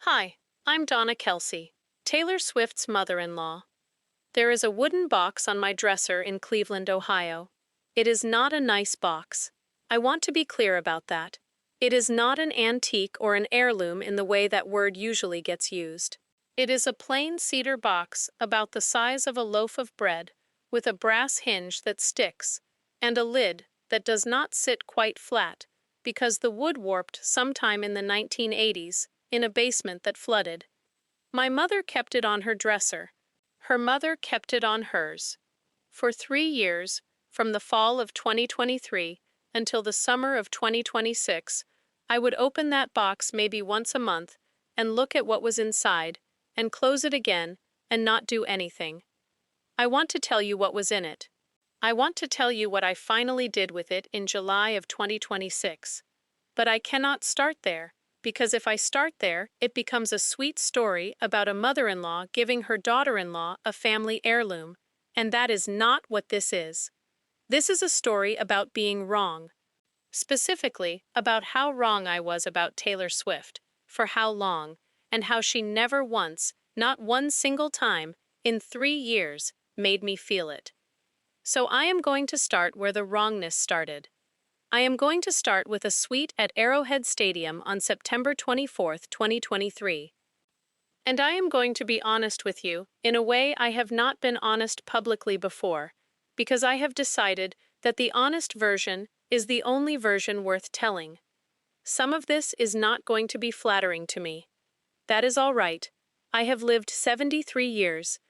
Hi, I'm Donna Kelce, Taylor Swift's mother-in-law. There is a wooden box on my dresser in Cleveland, Ohio. It is not a nice box. I want to be clear about that. It is not an antique or an heirloom in the way that word usually gets used. It is a plain cedar box about the size of a loaf of bread, with a brass hinge that sticks, and a lid that does not sit quite flat, because the wood warped sometime in the 1980s in a basement that flooded. My mother kept it on her dresser. Her mother kept it on hers. For 3 years, from the fall of 2023 until the summer of 2026, I would open that box maybe once a month and look at what was inside, and close it again and not do anything. I want to tell you what was in it. I want to tell you what I finally did with it in July of 2026. But I cannot start there, because if I start there, it becomes a sweet story about a mother-in-law giving her daughter-in-law a family heirloom, and that is not what this is. This is a story about being wrong. Specifically, about how wrong I was about Taylor Swift, for how long, and how she never once, not one single time, in 3 years, made me feel it. So I am going to start where the wrongness started. I am going to start with a suite at Arrowhead Stadium on September 24th, 2023. And I am going to be honest with you in a way I have not been honest publicly before, because I have decided that the honest version is the only version worth telling. Some of this is not going to be flattering to me. That is all right. I have lived 73 years.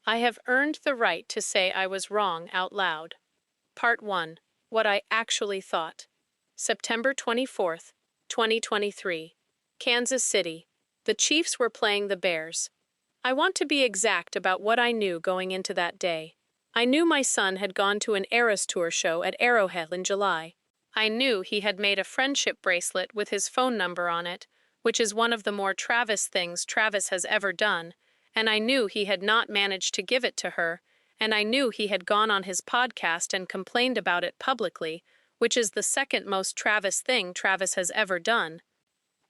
I have earned the right to say I was wrong out loud. Part 1. What I actually thought. September 24th, 2023. Kansas City. The Chiefs were playing the Bears. I want to be exact about what I knew going into that day. I knew my son had gone to an Eras Tour show at Arrowhead in July. I knew he had made a friendship bracelet with his phone number on it, which is one of the more Travis things Travis has ever done, and I knew he had not managed to give it to her, and I knew he had gone on his podcast and complained about it publicly, which is the second most Travis thing Travis has ever done.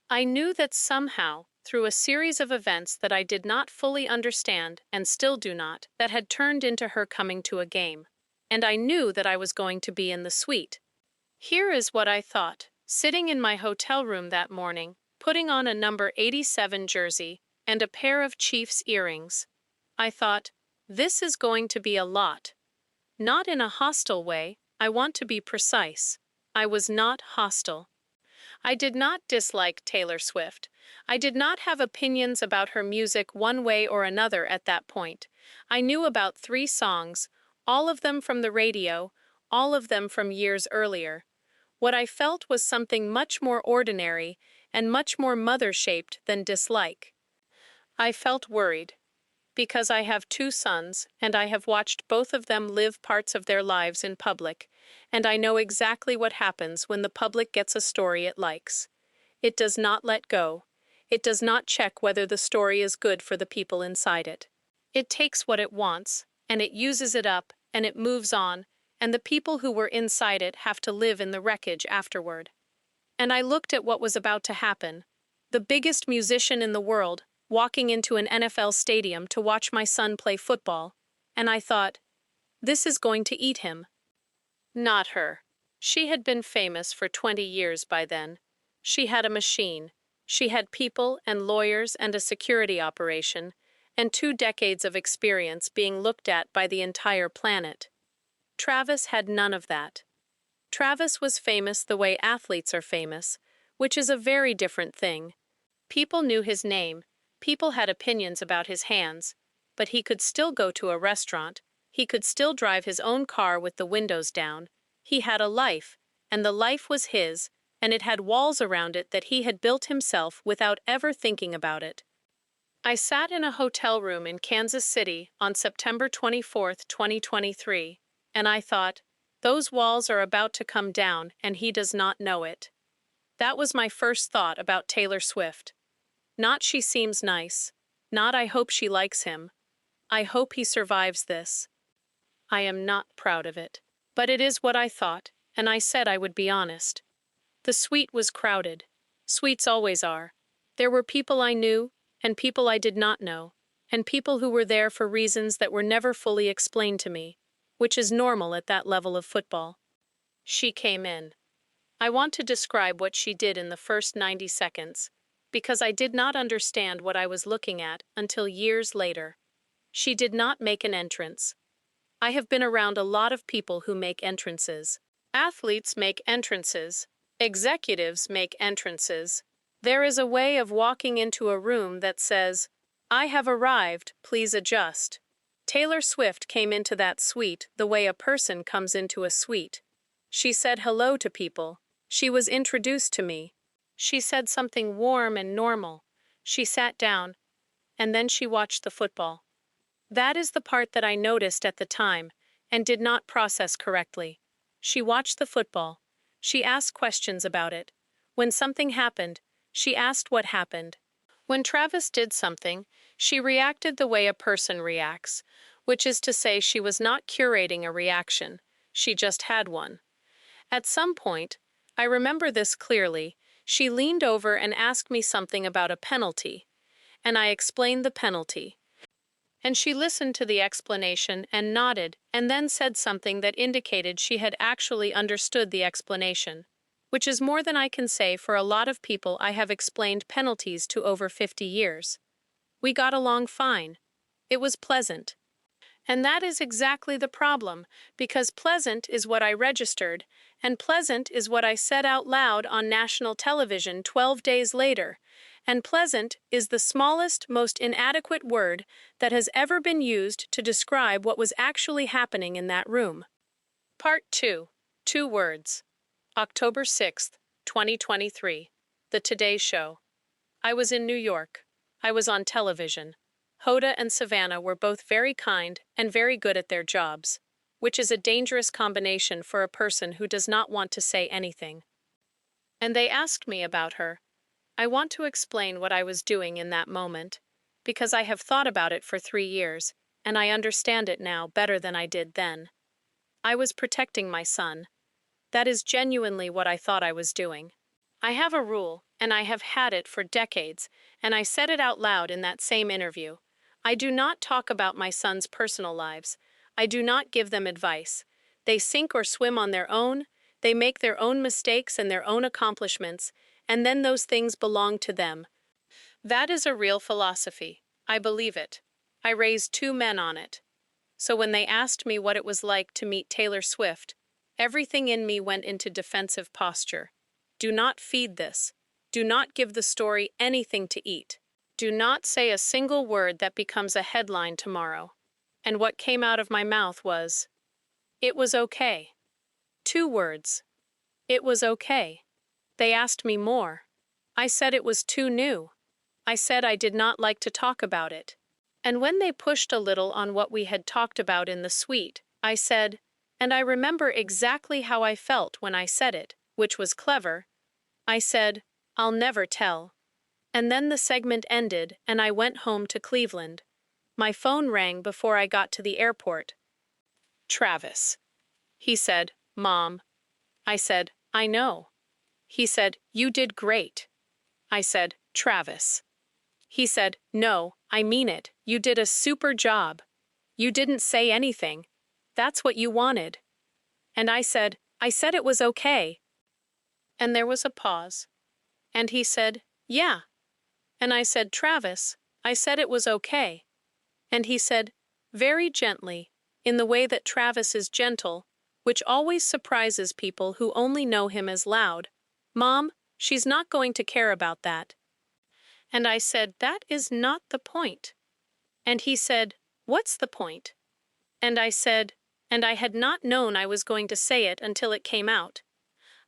I knew that somehow, through a series of events that I did not fully understand and still do not, that had turned into her coming to a game. And I knew that I was going to be in the suite. Here is what I thought, sitting in my hotel room that morning, putting on a number 87 jersey and a pair of Chiefs earrings. I thought, this is going to be a lot. Not in a hostile way, I want to be precise. I was not hostile. I did not dislike Taylor Swift. I did not have opinions about her music one way or another at that point. I knew about 3 songs, all of them from the radio, all of them from years earlier. What I felt was something much more ordinary and much more mother-shaped than dislike. I felt worried. Because I have 2 sons, and I have watched both of them live parts of their lives in public, and I know exactly what happens when the public gets a story it likes. It does not let go. It does not check whether the story is good for the people inside it. It takes what it wants, and it uses it up, and it moves on, and the people who were inside it have to live in the wreckage afterward. And I looked at what was about to happen. The biggest musician in the world, walking into an NFL stadium to watch my son play football, and I thought, this is going to eat him. Not her. She had been famous for 20 years by then. She had a machine. She had people and lawyers and a security operation, and 2 decades of experience being looked at by the entire planet. Travis had none of that. Travis was famous the way athletes are famous, which is a very different thing. People knew his name. People had opinions about his hands, but he could still go to a restaurant, he could still drive his own car with the windows down. He had a life, and the life was his, and it had walls around it that he had built himself without ever thinking about it. I sat in a hotel room in Kansas City on September 24th, 2023, and I thought, those walls are about to come down and he does not know it. That was my first thought about Taylor Swift. Not she seems nice. Not I hope she likes him. I hope he survives this. I am not proud of it. But it is what I thought, and I said I would be honest. The suite was crowded. Suites always are. There were people I knew, and people I did not know, and people who were there for reasons that were never fully explained to me, which is normal at that level of football. She came in. I want to describe what she did in the first 90 seconds, because I did not understand what I was looking at until years later. She did not make an entrance. I have been around a lot of people who make entrances. Athletes make entrances. Executives make entrances. There is a way of walking into a room that says, "I have arrived, please adjust." Taylor Swift came into that suite the way a person comes into a suite. She said hello to people. She was introduced to me. She said something warm and normal. She sat down, and then she watched the football. That is the part that I noticed at the time and did not process correctly. She watched the football. She asked questions about it. When something happened, she asked what happened. When Travis did something, she reacted the way a person reacts, which is to say she was not curating a reaction. She just had one. At some point, I remember this clearly, she leaned over and asked me something about a penalty, and I explained the penalty. And she listened to the explanation and nodded, and then said something that indicated she had actually understood the explanation, which is more than I can say for a lot of people I have explained penalties to over 50 years. We got along fine. It was pleasant. And that is exactly the problem, because pleasant is what I registered, and pleasant is what I said out loud on national television 12 days later, and pleasant is the smallest, most inadequate word that has ever been used to describe what was actually happening in that room. Part 2. 2 words. October 6th, 2023. The Today Show. I was in New York. I was on television. Hoda and Savannah were both very kind and very good at their jobs, which is a dangerous combination for a person who does not want to say anything. And they asked me about her. I want to explain what I was doing in that moment, because I have thought about it for 3 years, and I understand it now better than I did then. I was protecting my son. That is genuinely what I thought I was doing. I have a rule, and I have had it for decades, and I said it out loud in that same interview. I do not talk about my son's personal lives. I do not give them advice. They sink or swim on their own. They make their own mistakes and their own accomplishments, and then those things belong to them. That is a real philosophy. I believe it. I raised 2 men on it. So when they asked me what it was like to meet Taylor Swift, everything in me went into defensive posture. Do not feed this. Do not give the story anything to eat. Do not say a single word that becomes a headline tomorrow. And what came out of my mouth was, "It was okay." 2 words. It was okay. They asked me more. I said it was too new. I said I did not like to talk about it. And when they pushed a little on what we had talked about in the suite, I said, and I remember exactly how I felt when I said it, which was clever. I said, "I'll never tell." And then the segment ended and I went home to Cleveland. My phone rang before I got to the airport. Travis. He said, "Mom." I said, "I know." He said, "You did great." I said, "Travis." He said, "No, I mean it. You did a super job. You didn't say anything. That's what you wanted." And I said it was okay. And there was a pause. And he said, "Yeah." And I said, "Travis, I said it was okay." And he said, very gently, in the way that Travis is gentle, which always surprises people who only know him as loud, "Mom, she's not going to care about that." And I said, "That is not the point." And he said, "What's the point?" And I said, and I had not known I was going to say it until it came out.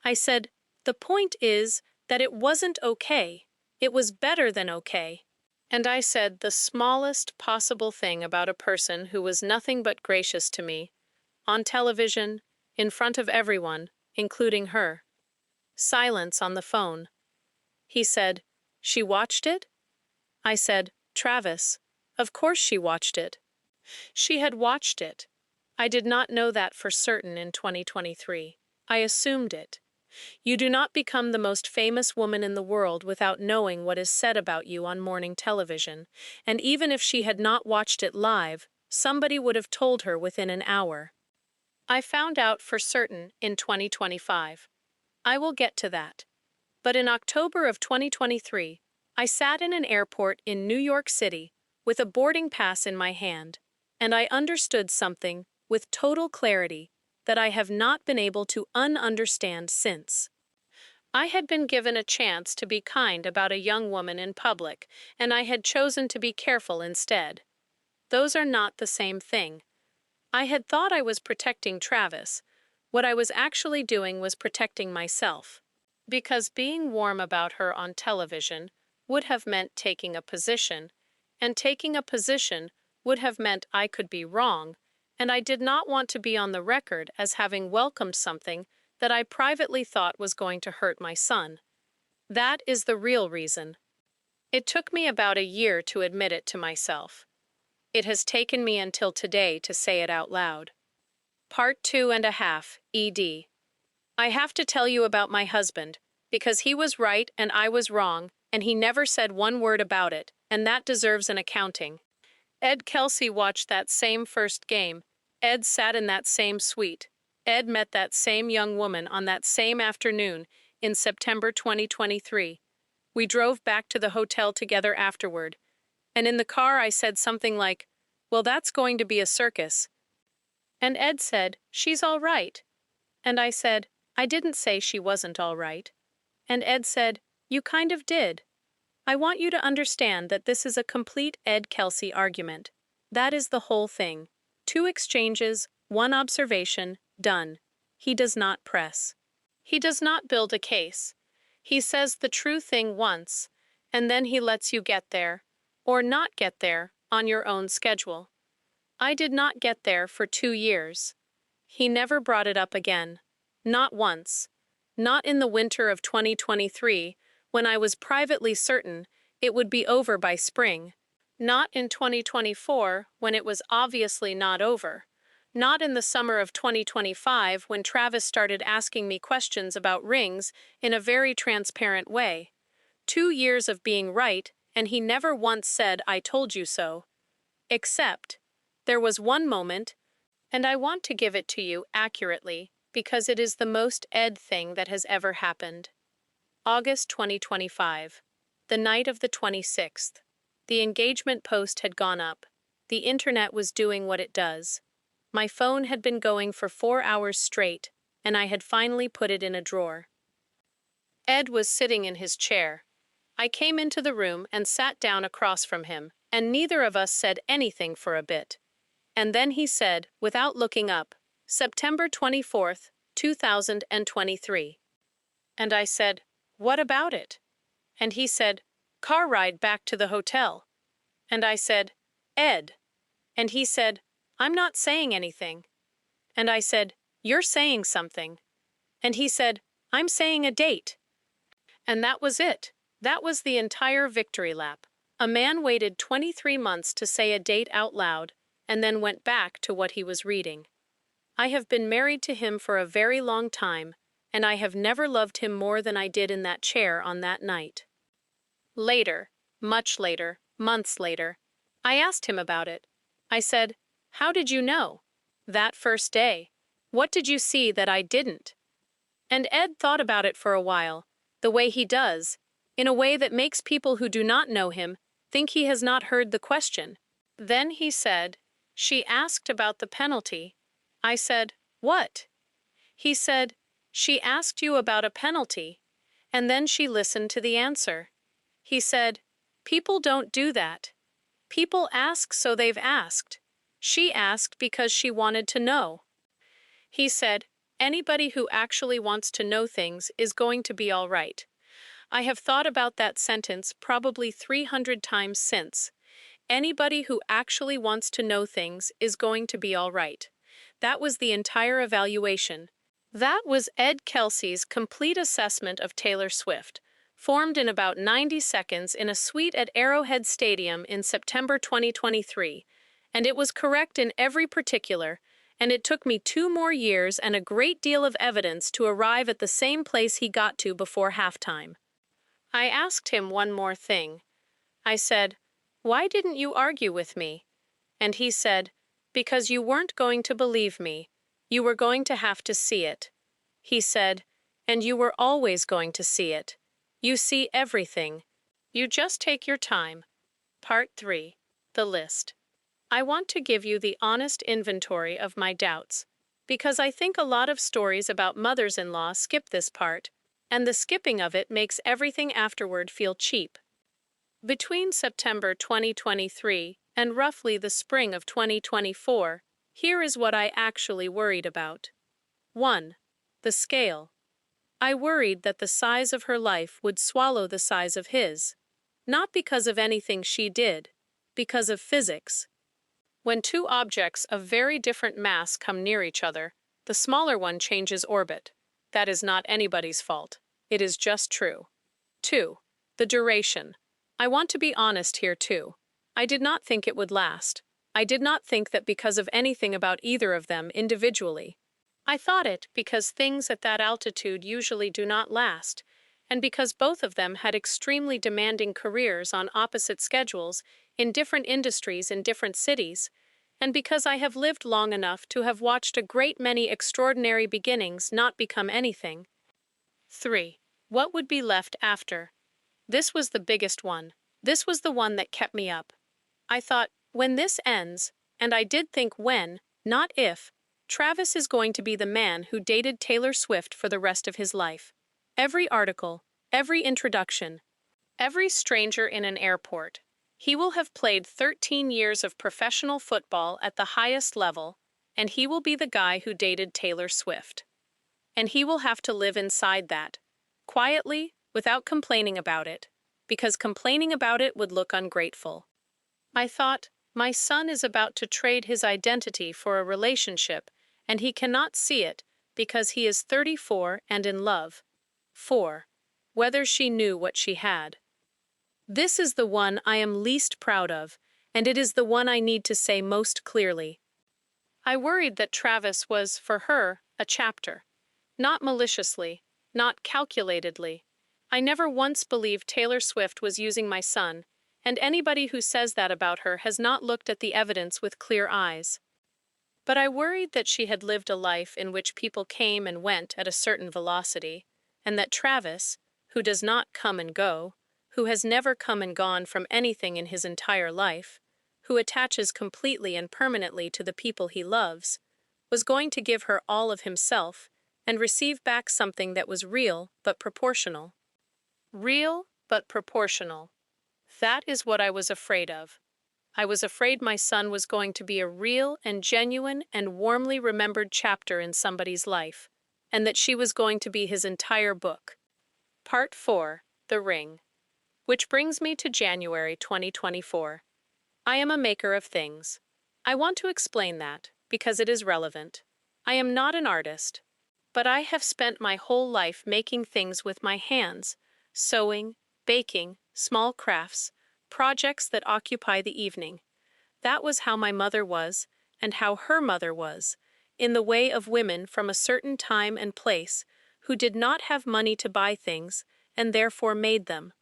I said, "The point is that it wasn't okay. It was better than okay." And I said the smallest possible thing about a person who was nothing but gracious to me, on television, in front of everyone, including her. Silence on the phone. He said, "She watched it?" I said, "Travis, of course she watched it." She had watched it. I did not know that for certain in 2023. I assumed it. You do not become the most famous woman in the world without knowing what is said about you on morning television, and even if she had not watched it live, somebody would have told her within an hour. I found out for certain in 2025. I will get to that. But in October of 2023, I sat in an airport in New York City with a boarding pass in my hand, and I understood something with total clarity that I have not been able to understand since. I had been given a chance to be kind about a young woman in public, and I had chosen to be careful instead. Those are not the same thing. I had thought I was protecting Travis. What I was actually doing was protecting myself. Because being warm about her on television would have meant taking a position, and taking a position would have meant I could be wrong, and I did not want to be on the record as having welcomed something that I privately thought was going to hurt my son. That is the real reason. It took me about a year to admit it to myself. It has taken me until today to say it out loud. Part 2.5, ED. I have to tell you about my husband, because he was right and I was wrong, and he never said one word about it, and that deserves an accounting. Ed Kelce watched that same first game. Ed sat in that same suite. Ed met that same young woman on that same afternoon in September 2023. We drove back to the hotel together afterward, and in the car I said something like, "Well, that's going to be a circus." And Ed said, "She's all right." And I said, "I didn't say she wasn't all right." And Ed said, "You kind of did." I want you to understand that this is a complete Ed Kelce argument. That is the whole thing. 2 exchanges, 1 observation, done. He does not press. He does not build a case. He says the true thing once, and then he lets you get there, or not get there, on your own schedule. I did not get there for 2 years. He never brought it up again. Not once. Not in the winter of 2023, when I was privately certain it would be over by spring. Not in 2024, when it was obviously not over. Not in the summer of 2025, when Travis started asking me questions about rings in a very transparent way. 2 years of being right, and he never once said, "I told you so." Except, there was one moment, and I want to give it to you accurately, because it is the most Ed thing that has ever happened. August 2025. The night of the 26th. The engagement post had gone up. The internet was doing what it does. My phone had been going for 4 hours straight, and I had finally put it in a drawer. Ed was sitting in his chair. I came into the room and sat down across from him, and neither of us said anything for a bit. And then he said, without looking up, September 24th, 2023. And I said, "What about it?" And he said, "Car ride back to the hotel." And I said, "Ed." And he said, "I'm not saying anything." And I said, "You're saying something." And he said, "I'm saying a date." And that was it. That was the entire victory lap. A man waited 23 months to say a date out loud, and then went back to what he was reading. I have been married to him for a very long time, and I have never loved him more than I did in that chair on that night. Later, much later, months later, I asked him about it. I said, "How did you know? That first day. What did you see that I didn't?" And Ed thought about it for a while, the way he does, in a way that makes people who do not know him think he has not heard the question. Then he said, "She asked about the penalty." I said, "What?" He said, "She asked you about a penalty, and then she listened to the answer." He said, "People don't do that. People ask so they've asked. She asked because she wanted to know." He said, "Anybody who actually wants to know things is going to be all right." I have thought about that sentence probably 300 times since. Anybody who actually wants to know things is going to be all right. That was the entire evaluation. That was Ed Kelce's complete assessment of Taylor Swift, formed in about 90 seconds in a suite at Arrowhead Stadium in September 2023, and it was correct in every particular, and it took me 2 more years and a great deal of evidence to arrive at the same place he got to before halftime. I asked him one more thing. I said, "Why didn't you argue with me?" And he said, "Because you weren't going to believe me. You were going to have to see it." He said, "And you were always going to see it. You see everything. You just take your time." Part 3. The List. I want to give you the honest inventory of my doubts, because I think a lot of stories about mothers-in-law skip this part, and the skipping of it makes everything afterward feel cheap. Between September 2023 and roughly the spring of 2024, here is what I actually worried about. 1. The scale. I worried that the size of her life would swallow the size of his. Not because of anything she did, because of physics. When two objects of very different mass come near each other, the smaller one changes orbit. That is not anybody's fault. It is just true. 2. The duration. I want to be honest here too. I did not think it would last. I did not think that because of anything about either of them individually. I thought it because things at that altitude usually do not last, and because both of them had extremely demanding careers on opposite schedules in different industries in different cities, and because I have lived long enough to have watched a great many extraordinary beginnings not become anything. 3. What would be left after? This was the biggest one. This was the one that kept me up. I thought, when this ends, and I did think when, not if, Travis is going to be the man who dated Taylor Swift for the rest of his life. Every article, every introduction, every stranger in an airport. He will have played 13 years of professional football at the highest level, and he will be the guy who dated Taylor Swift. And he will have to live inside that, quietly, without complaining about it, because complaining about it would look ungrateful. I thought, my son is about to trade his identity for a relationship, and he cannot see it because he is 34 and in love. 4. Whether she knew what she had. This is the one I am least proud of, and it is the one I need to say most clearly. I worried that Travis was, for her, a chapter. Not maliciously, not calculatedly. I never once believed Taylor Swift was using my son, and anybody who says that about her has not looked at the evidence with clear eyes. But I worried that she had lived a life in which people came and went at a certain velocity, and that Travis, who does not come and go, who has never come and gone from anything in his entire life, who attaches completely and permanently to the people he loves, was going to give her all of himself and receive back something that was real but proportional. Real but proportional. That is what I was afraid of. I was afraid my son was going to be a real and genuine and warmly remembered chapter in somebody's life, and that she was going to be his entire book. Part 4. The Ring. Which brings me to January 2024. I am a maker of things. I want to explain that, because it is relevant. I am not an artist, but I have spent my whole life making things with my hands, sewing, baking, small crafts, projects that occupy the evening. That was how my mother was, and how her mother was, in the way of women from a certain time and place who did not have money to buy things and therefore made them.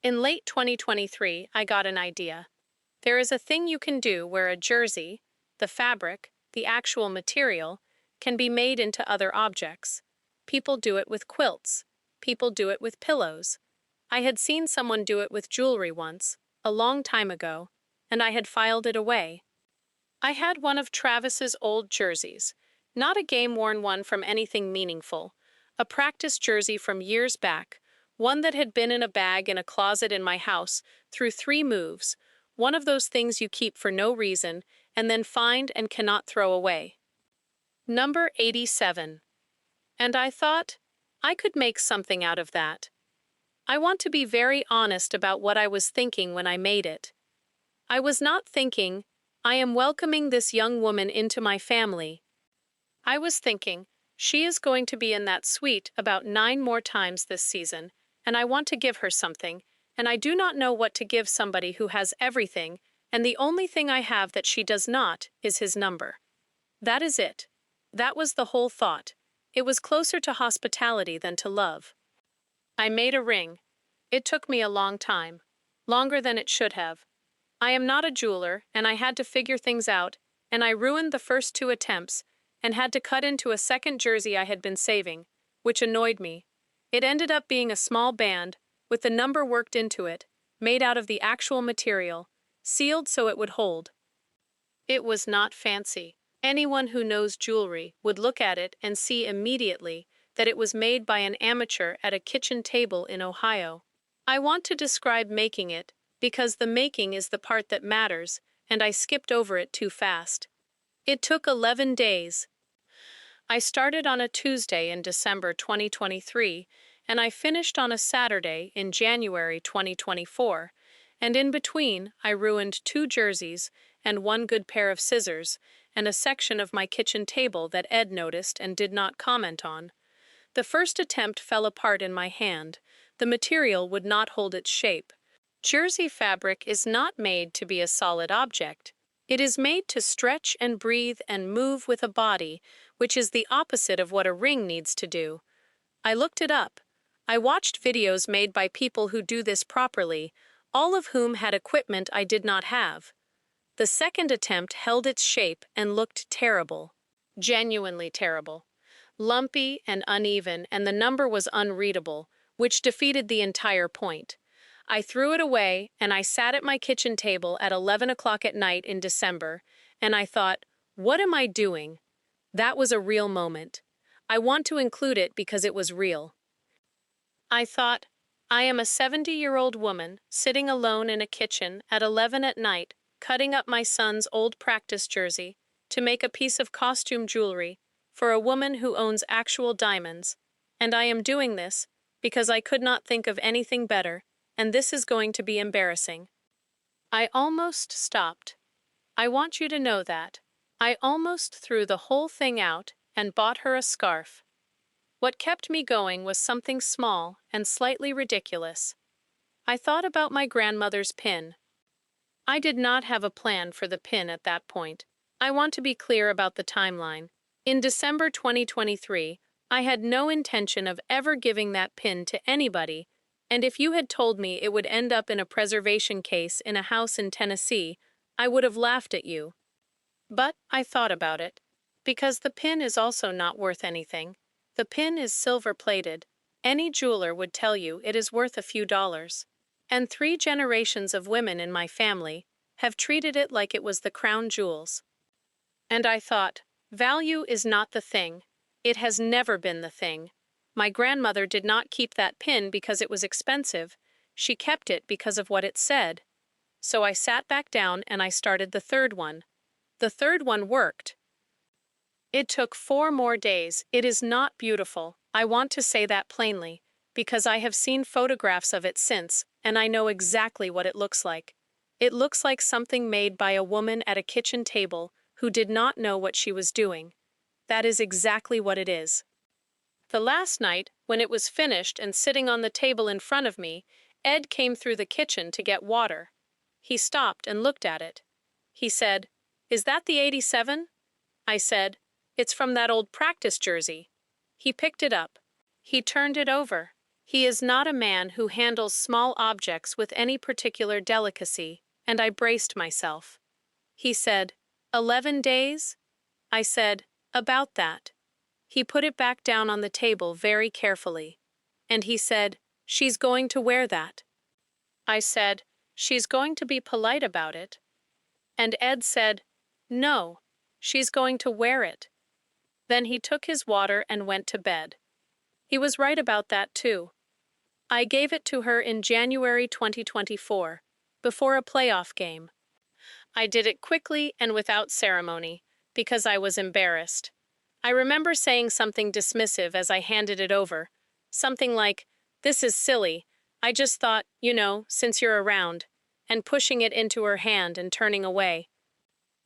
In late 2023, I got an idea. There is a thing you can do where a jersey, the fabric, the actual material, can be made into other objects. People do it with quilts. People do it with pillows. I had seen someone do it with jewelry once, a long time ago, and I had filed it away. I had one of Travis's old jerseys, not a game-worn one from anything meaningful, a practice jersey from years back, one that had been in a bag in a closet in my house through 3 moves, one of those things you keep for no reason and then find and cannot throw away. Number 87. And I thought, I could make something out of that. I want to be very honest about what I was thinking when I made it. I was not thinking, I am welcoming this young woman into my family. I was thinking, she is going to be in that suite about 9 more times this season, and I want to give her something, and I do not know what to give somebody who has everything, and the only thing I have that she does not is his number. That is it. That was the whole thought. It was closer to hospitality than to love. I made a ring. It took me a long time. Longer than it should have. I am not a jeweler, and I had to figure things out, and I ruined the first two attempts, and had to cut into a second jersey I had been saving, which annoyed me. It ended up being a small band, with the number worked into it, made out of the actual material, sealed so it would hold. It was not fancy. Anyone who knows jewelry would look at it and see immediately that it was made by an amateur at a kitchen table in Ohio. I want to describe making it, because the making is the part that matters, and I skipped over it too fast. It took 11 days. I started on a Tuesday in December 2023, and I finished on a Saturday in January 2024, and in between I ruined 2 jerseys and 1 good pair of scissors, and a section of my kitchen table that Ed noticed and did not comment on. The first attempt fell apart in my hand. The material would not hold its shape. Jersey fabric is not made to be a solid object. It is made to stretch and breathe and move with a body, which is the opposite of what a ring needs to do. I looked it up. I watched videos made by people who do this properly, all of whom had equipment I did not have. The second attempt held its shape and looked terrible. Genuinely terrible. Lumpy and uneven, and the number was unreadable, which defeated the entire point. I threw it away, and I sat at my kitchen table at 11 o'clock at night in December, and I thought, what am I doing? That was a real moment. I want to include it because it was real. I thought, I am a 70-year-old woman sitting alone in a kitchen at 11 at night, cutting up my son's old practice jersey to make a piece of costume jewelry for a woman who owns actual diamonds, and I am doing this because I could not think of anything better, and this is going to be embarrassing. I almost stopped. I want you to know that. I almost threw the whole thing out and bought her a scarf. What kept me going was something small and slightly ridiculous. I thought about my grandmother's pin. I did not have a plan for the pin at that point. I want to be clear about the timeline. In December 2023, I had no intention of ever giving that pin to anybody, and if you had told me it would end up in a preservation case in a house in Tennessee, I would have laughed at you. But I thought about it. Because the pin is also not worth anything. The pin is silver-plated. Any jeweler would tell you it is worth a few dollars. And 3 generations of women in my family have treated it like it was the crown jewels. And I thought, value is not the thing. It has never been the thing. My grandmother did not keep that pin because it was expensive. She kept it because of what it said. So I sat back down and I started the third one. The third one worked. It took 4 more days. It is not beautiful. I want to say that plainly, because I have seen photographs of it since, and I know exactly what it looks like. It looks like something made by a woman at a kitchen table who did not know what she was doing. That is exactly what it is. The last night, when it was finished and sitting on the table in front of me, Ed came through the kitchen to get water. He stopped and looked at it. He said, "Is that the 87? I said, "It's from that old practice jersey." He picked it up. He turned it over. He is not a man who handles small objects with any particular delicacy, and I braced myself. He said, 11 days? I said, about that. He put it back down on the table very carefully. And he said, she's going to wear that. I said, she's going to be polite about it. And Ed said, no, she's going to wear it. Then he took his water and went to bed. He was right about that too. I gave it to her in January 2024, before a playoff game. I did it quickly and without ceremony, because I was embarrassed. I remember saying something dismissive as I handed it over, something like, "This is silly, I just thought, since you're around," and pushing it into her hand and turning away.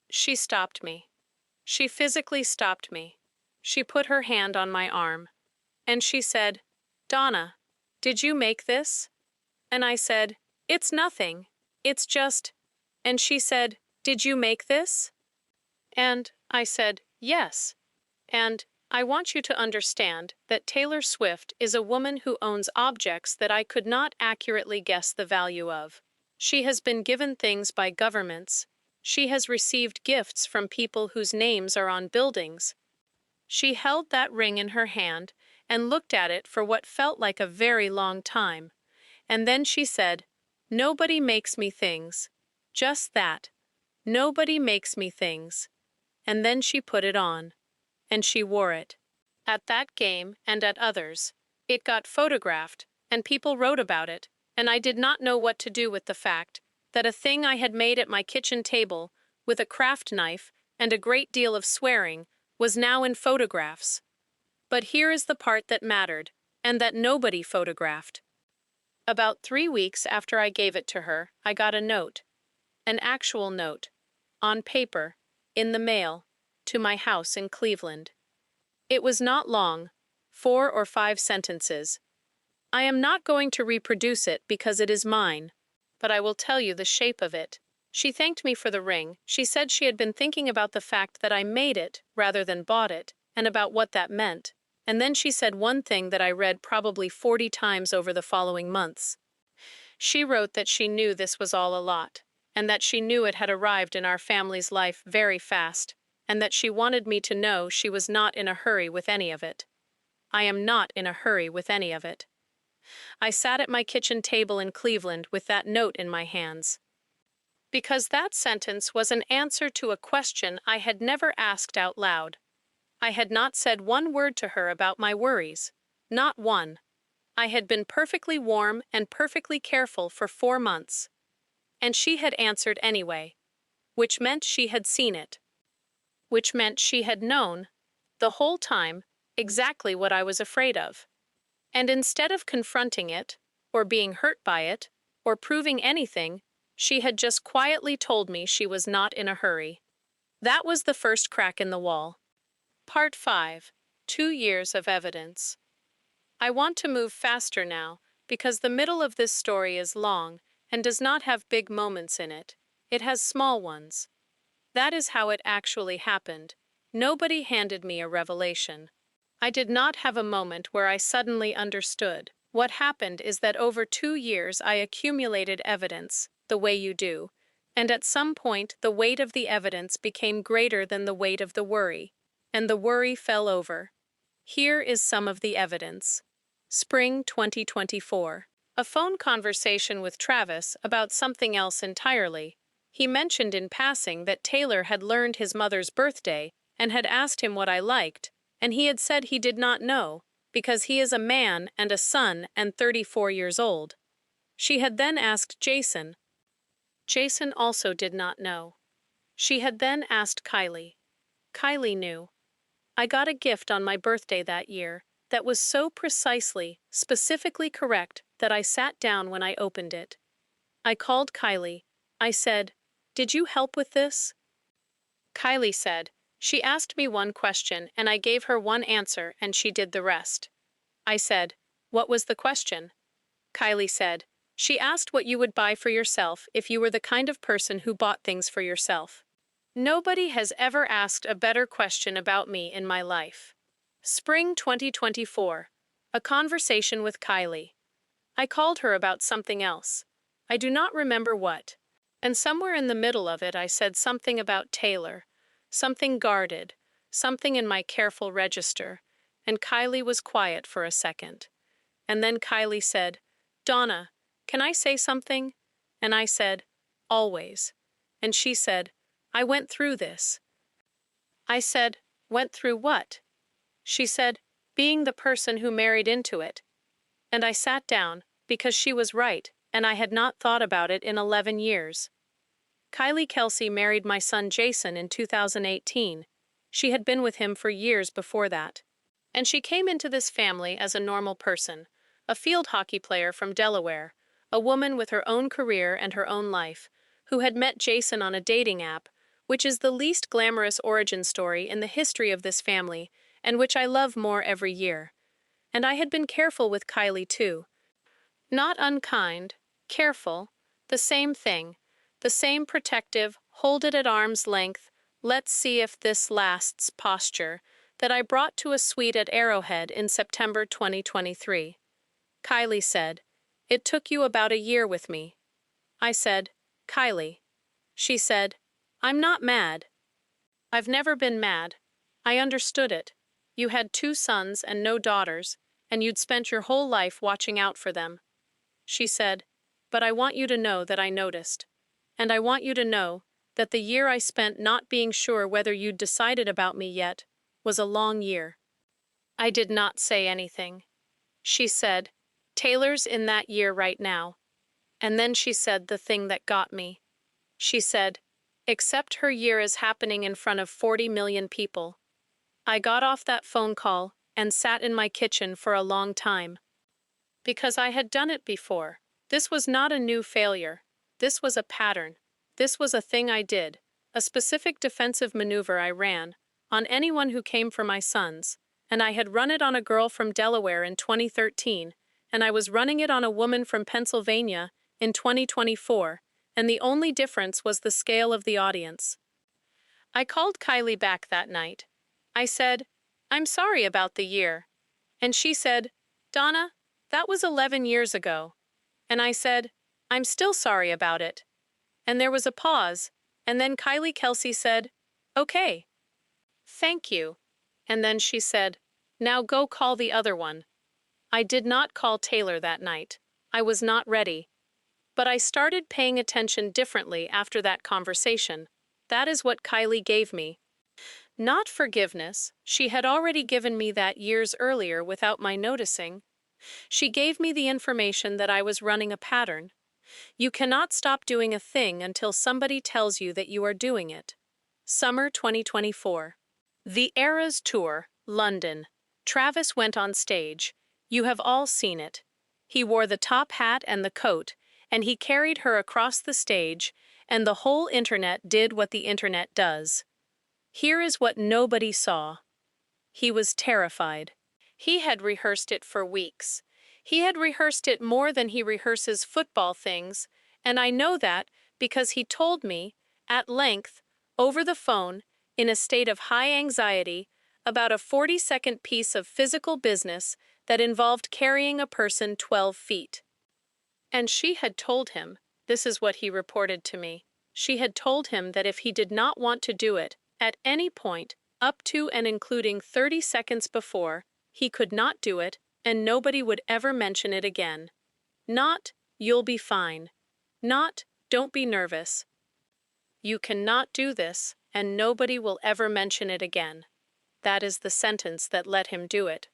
She stopped me. She physically stopped me. She put her hand on my arm. And she said, "Donna, did you make this?" And I said, "It's nothing. It's just..." And she said, "Did you make this?" And I said, Yes. And I want you to understand that Taylor Swift is a woman who owns objects that I could not accurately guess the value of. She has been given things by governments. She has received gifts from people whose names are on buildings. She held that ring in her hand and looked at it for what felt like a very long time. And then she said, "Nobody makes me things." Just that. Nobody makes me things. And then she put it on. And she wore it. At that game and at others. It got photographed, and people wrote about it, and I did not know what to do with the fact that a thing I had made at my kitchen table, with a craft knife and a great deal of swearing, was now in photographs. But here is the part that mattered, and that nobody photographed. About 3 weeks after I gave it to her, I got a note. An actual note. On paper. In the mail. To my house in Cleveland. It was not long, 4 or 5 sentences. I am not going to reproduce it because it is mine, but I will tell you the shape of it. She thanked me for the ring. She said she had been thinking about the fact that I made it rather than bought it, and about what that meant. And then she said one thing that I read probably 40 times over the following months. She wrote that she knew this was all a lot, and that she knew it had arrived in our family's life very fast, and that she wanted me to know she was not in a hurry with any of it. I am not in a hurry with any of it. I sat at my kitchen table in Cleveland with that note in my hands. Because that sentence was an answer to a question I had never asked out loud. I had not said one word to her about my worries. Not one. I had been perfectly warm and perfectly careful for 4 months. And she had answered anyway. Which meant she had seen it. Which meant she had known, the whole time, exactly what I was afraid of. And instead of confronting it, or being hurt by it, or proving anything, she had just quietly told me she was not in a hurry. That was the first crack in the wall. Part 5. 2 years of evidence. I want to move faster now, because the middle of this story is long and does not have big moments in it. It has small ones. That is how it actually happened. Nobody handed me a revelation. I did not have a moment where I suddenly understood. What happened is that over 2 years I accumulated evidence, the way you do, and at some point the weight of the evidence became greater than the weight of the worry, and the worry fell over. Here is some of the evidence. Spring 2024. A phone conversation with Travis about something else entirely. He mentioned in passing that Taylor had learned his mother's birthday and had asked him what I liked, and he had said he did not know, because he is a man and a son and 34 years old. She had then asked Jason. Jason also did not know. She had then asked Kylie. Kylie knew. I got a gift on my birthday that year that was so precisely, specifically correct that I sat down when I opened it. I called Kylie. I said, "Did you help with this?" Kylie said, "She asked me one question and I gave her one answer and she did the rest." I said, "What was the question?" Kylie said, "She asked what you would buy for yourself if you were the kind of person who bought things for yourself." Nobody has ever asked a better question about me in my life. Spring 2024. A conversation with Kylie. I called her about something else. I do not remember what. And somewhere in the middle of it I said something about Taylor, something guarded, something in my careful register, and Kylie was quiet for a second. And then Kylie said, "Donna, can I say something?" And I said, "Always." And she said, "I went through this." I said, "Went through what?" She said, "Being the person who married into it." And I sat down, because she was right, and I had not thought about it in 11 years. Kylie Kelce married my son Jason in 2018. She had been with him for years before that. And she came into this family as a normal person, a field hockey player from Delaware, a woman with her own career and her own life, who had met Jason on a dating app, which is the least glamorous origin story in the history of this family, and which I love more every year. And I had been careful with Kylie too. Not unkind, careful, the same thing, the same protective, hold it at arm's length, Let's see if this lasts posture that I brought to a suite at Arrowhead in September 2023. Kylie said, "It took you about a year with me." I said, "Kylie." She said, "I'm not mad." I've never been mad. I understood it. You had 2 sons and no daughters, and you'd spent your whole life watching out for them. She said, "But I want you to know that I noticed. And I want you to know that the year I spent not being sure whether you'd decided about me yet was a long year." I did not say anything. She said, "Taylor's in that year right now." And then she said the thing that got me. She said, "Except her year is happening in front of 40 million people." I got off that phone call and sat in my kitchen for a long time. Because I had done it before. This was not a new failure. This was a pattern. This was a thing I did, a specific defensive maneuver I ran, on anyone who came for my sons, and I had run it on a girl from Delaware in 2013, and I was running it on a woman from Pennsylvania in 2024, and the only difference was the scale of the audience. I called Kylie back that night. I said, "I'm sorry about the year." And she said, "Donna, that was 11 years ago." And I said, "I'm still sorry about it." And there was a pause, and then Kylie Kelce said, "Okay. Thank you." And then she said, "Now go call the other one." I did not call Taylor that night. I was not ready. But I started paying attention differently after that conversation. That is what Kylie gave me. Not forgiveness. She had already given me that years earlier without my noticing. She gave me the information that I was running a pattern. You cannot stop doing a thing until somebody tells you that you are doing it. Summer 2024. The Eras Tour, London. Travis went on stage. You have all seen it. He wore the top hat and the coat, and he carried her across the stage, and the whole internet did what the internet does. Here is what nobody saw. He was terrified. He had rehearsed it for weeks. He had rehearsed it more than he rehearses football things, and I know that because he told me, at length, over the phone, in a state of high anxiety, about a 40-second piece of physical business that involved carrying a person 12 feet. And she had told him, this is what he reported to me, she had told him that if he did not want to do it, at any point, up to and including 30 seconds before, he could not do it, and nobody would ever mention it again. Not, "You'll be fine." Not, "Don't be nervous." You cannot do this, and nobody will ever mention it again. That is the sentence that let him do it.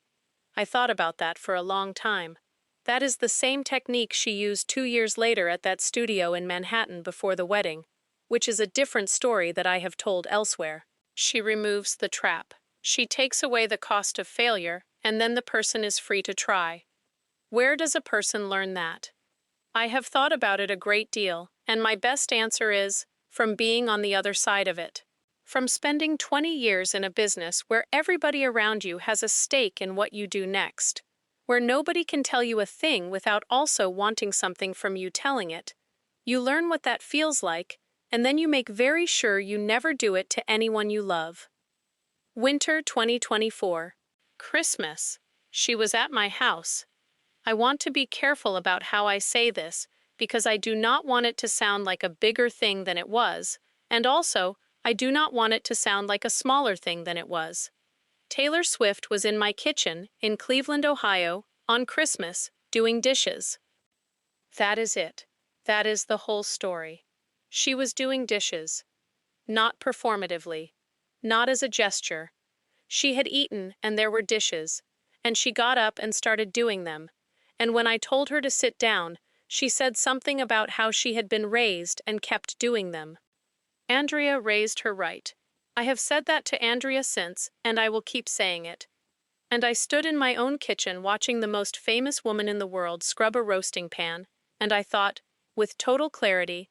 I thought about that for a long time. That is the same technique she used 2 years later at that studio in Manhattan before the wedding, which is a different story that I have told elsewhere. She removes the trap. She takes away the cost of failure, and then the person is free to try. Where does a person learn that? I have thought about it a great deal, and my best answer is, from being on the other side of it. From spending 20 years in a business where everybody around you has a stake in what you do next, where nobody can tell you a thing without also wanting something from you telling it. You learn what that feels like, and then you make very sure you never do it to anyone you love. Winter 2024. Christmas. She was at my house. I want to be careful about how I say this, because I do not want it to sound like a bigger thing than it was, and also, I do not want it to sound like a smaller thing than it was. Taylor Swift was in my kitchen, in Cleveland, Ohio, on Christmas, doing dishes. That is it. That is the whole story. She was doing dishes. Not performatively. Not as a gesture. She had eaten, and there were dishes, and she got up and started doing them. And when I told her to sit down, she said something about how she had been raised and kept doing them. Andrea raised her right. I have said that to Andrea since, and I will keep saying it. And I stood in my own kitchen watching the most famous woman in the world scrub a roasting pan, and I thought, with total clarity,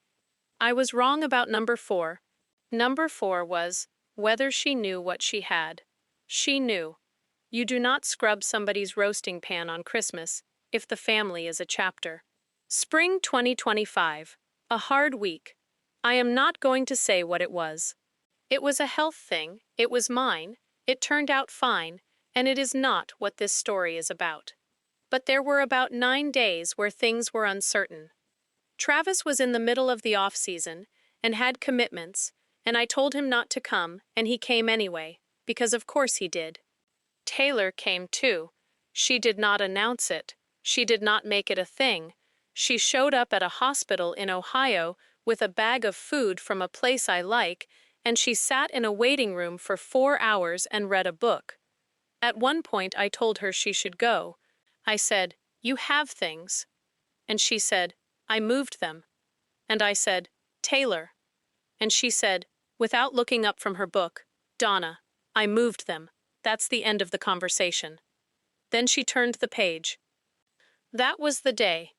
I was wrong about number 4. Number 4 was whether she knew what she had. She knew. You do not scrub somebody's roasting pan on Christmas if the family is a chapter. Spring 2025. A hard week. I am not going to say what it was. It was a health thing, it was mine, it turned out fine, and it is not what this story is about. But there were about 9 days where things were uncertain. Travis was in the middle of the off-season and had commitments, and I told him not to come, and he came anyway, because of course he did. Taylor came too. She did not announce it. She did not make it a thing. She showed up at a hospital in Ohio with a bag of food from a place I like, and she sat in a waiting room for 4 hours and read a book. At one point I told her she should go. I said, "You have things." And she said, "I moved them." And I said, "Taylor." And she said, without looking up from her book, "Donna, I moved them. That's the end of the conversation." Then she turned the page. That was the day.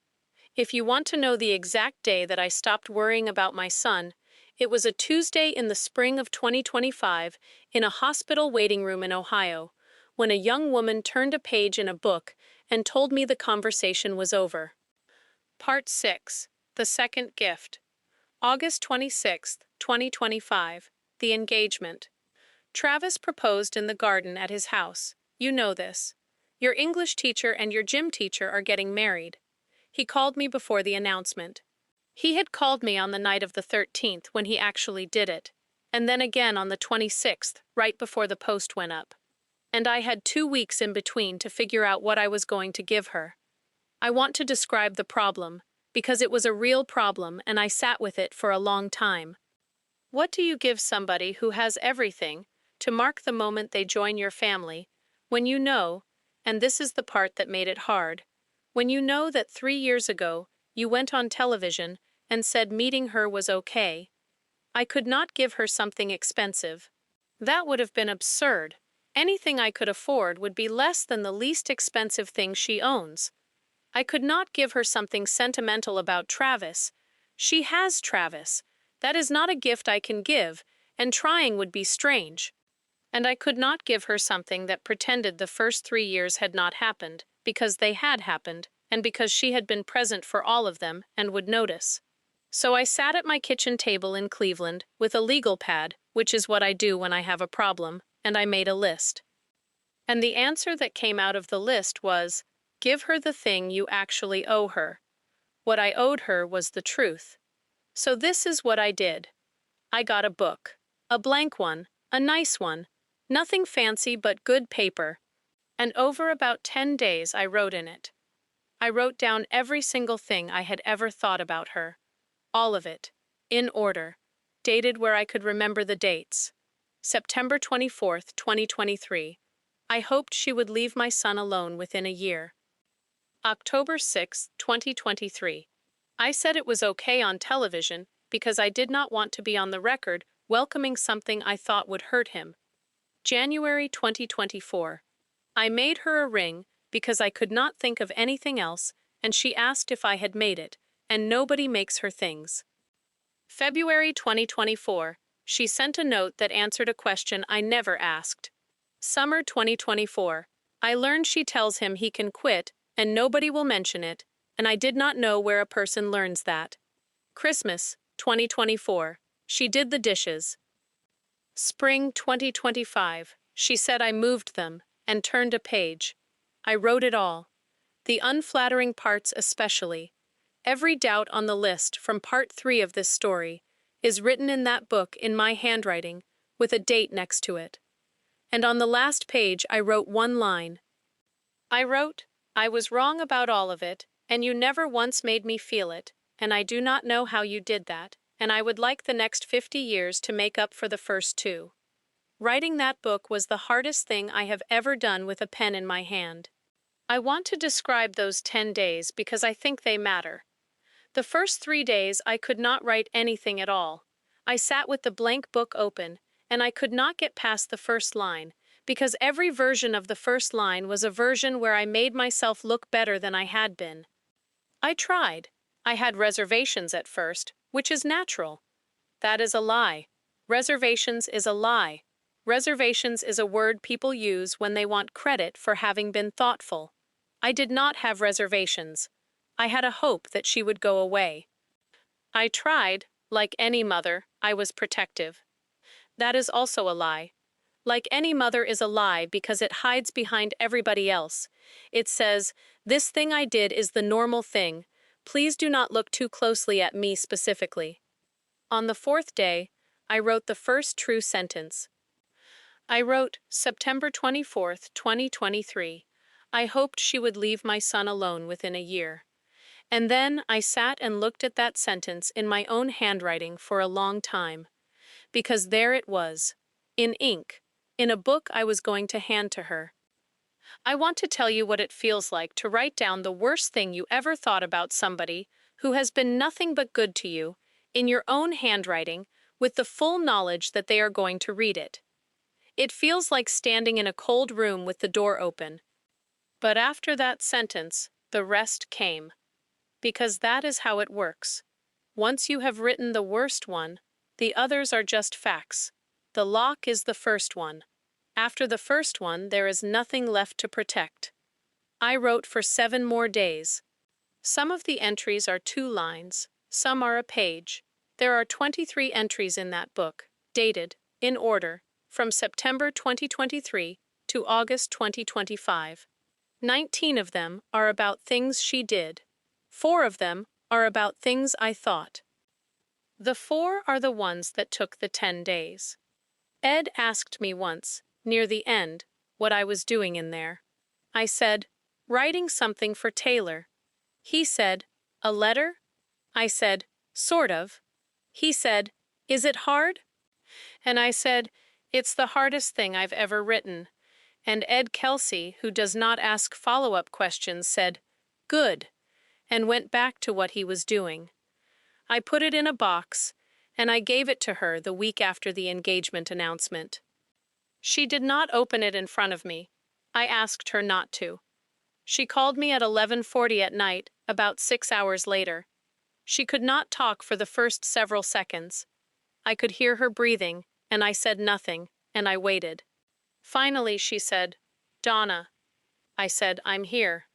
If you want to know the exact day that I stopped worrying about my son, it was a Tuesday in the spring of 2025 in a hospital waiting room in Ohio, when a young woman turned a page in a book and told me the conversation was over. Part 6. The Second Gift. August 26, 2025. The Engagement. Travis proposed in the garden at his house. You know this. Your English teacher and your gym teacher are getting married. He called me before the announcement. He had called me on the night of the 13th when he actually did it, and then again on the 26th, right before the post went up. And I had 2 weeks in between to figure out what I was going to give her. I want to describe the problem, because it was a real problem and I sat with it for a long time. What do you give somebody who has everything to mark the moment they join your family, when you know, and this is the part that made it hard, when you know that 3 years ago you went on television and said meeting her was okay? I could not give her something expensive. That would have been absurd. Anything I could afford would be less than the least expensive thing she owns. I could not give her something sentimental about Travis. She has Travis. That is not a gift I can give, and trying would be strange. And I could not give her something that pretended the first 3 years had not happened, because they had happened, and because she had been present for all of them and would notice. So I sat at my kitchen table in Cleveland with a legal pad, which is what I do when I have a problem, and I made a list. And the answer that came out of the list was, give her the thing you actually owe her. What I owed her was the truth. So this is what I did. I got a book. A blank one, a nice one. Nothing fancy but good paper. And over about 10 days I wrote in it. I wrote down every single thing I had ever thought about her. All of it. In order. Dated where I could remember the dates. September 24th, 2023. I hoped she would leave my son alone within a year. October 6, 2023. I said it was okay on television because I did not want to be on the record welcoming something I thought would hurt him. January 2024. I made her a ring because I could not think of anything else, and she asked if I had made it, and nobody makes her things. February 2024. She sent a note that answered a question I never asked. Summer 2024. I learned she tells him he can quit, and nobody will mention it, and I did not know where a person learns that. Christmas 2024. She did the dishes. Spring 2025. She said I moved them, and turned a page. I wrote it all. The unflattering parts especially. Every doubt on the list from part 3 of this story is written in that book in my handwriting, with a date next to it. And on the last page I wrote one line. I wrote, I was wrong about all of it, and you never once made me feel it, and I do not know how you did that, and I would like the next 50 years to make up for the first 2. Writing that book was the hardest thing I have ever done with a pen in my hand. I want to describe those 10 days because I think they matter. The first 3 days I could not write anything at all. I sat with the blank book open, and I could not get past the first line, because every version of the first line was a version where I made myself look better than I had been. I tried. I had reservations at first, which is natural. That is a lie. Reservations is a lie. Reservations is a word people use when they want credit for having been thoughtful. I did not have reservations. I had a hope that she would go away. I tried, like any mother, I was protective. That is also a lie. Like any mother is a lie because it hides behind everybody else. It says, "This thing I did is the normal thing. Please do not look too closely at me specifically." On the fourth day, I wrote the first true sentence. I wrote, September 24th, 2023. I hoped she would leave my son alone within a year. And then I sat and looked at that sentence in my own handwriting for a long time. Because there it was, in ink, in a book I was going to hand to her. I want to tell you what it feels like to write down the worst thing you ever thought about somebody who has been nothing but good to you, in your own handwriting, with the full knowledge that they are going to read it. It feels like standing in a cold room with the door open. But after that sentence, the rest came. Because that is how it works. Once you have written the worst one, the others are just facts. The lock is the first one. After the first one, there is nothing left to protect. I wrote for 7 more days. Some of the entries are 2 lines, some are a page. There are 23 entries in that book, dated, in order, from September 2023 to August 2025. 19 of them are about things she did. 4 of them are about things I thought. The 4 are the ones that took the 10 days. Ed asked me once, near the end, what I was doing in there. I said, writing something for Taylor. He said, a letter? I said, sort of. He said, is it hard? And I said, it's the hardest thing I've ever written. And Ed Kelce, who does not ask follow-up questions, said, good, and went back to what he was doing. I put it in a box, and I gave it to her the week after the engagement announcement. She did not open it in front of me. I asked her not to. She called me at 11:40 at night, about 6 hours later. She could not talk for the first several seconds. I could hear her breathing, and I said nothing, and I waited. Finally, she said, Donna. I said, I'm here.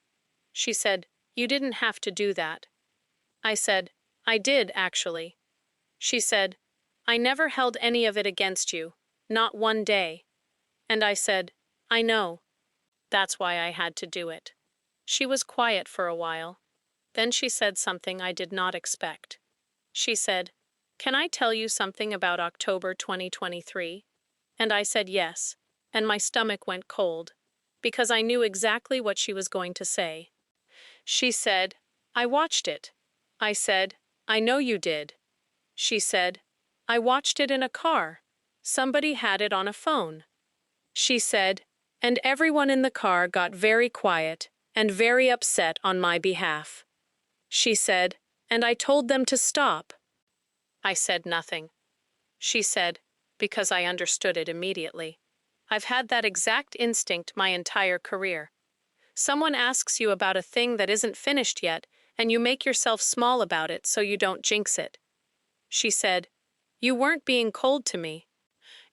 She said, you didn't have to do that. I said, I did, actually. She said, I never held any of it against you, not one day. And I said, I know. That's why I had to do it. She was quiet for a while. Then she said something I did not expect. She said, can I tell you something about October 2023? And I said yes, and my stomach went cold, because I knew exactly what she was going to say. She said, I watched it. I said, I know you did. She said, I watched it in a car. Somebody had it on a phone. She said, and everyone in the car got very quiet and very upset on my behalf. She said, and I told them to stop. I said nothing. She said, because I understood it immediately. I've had that exact instinct my entire career. Someone asks you about a thing that isn't finished yet, and you make yourself small about it so you don't jinx it. She said, you weren't being cold to me.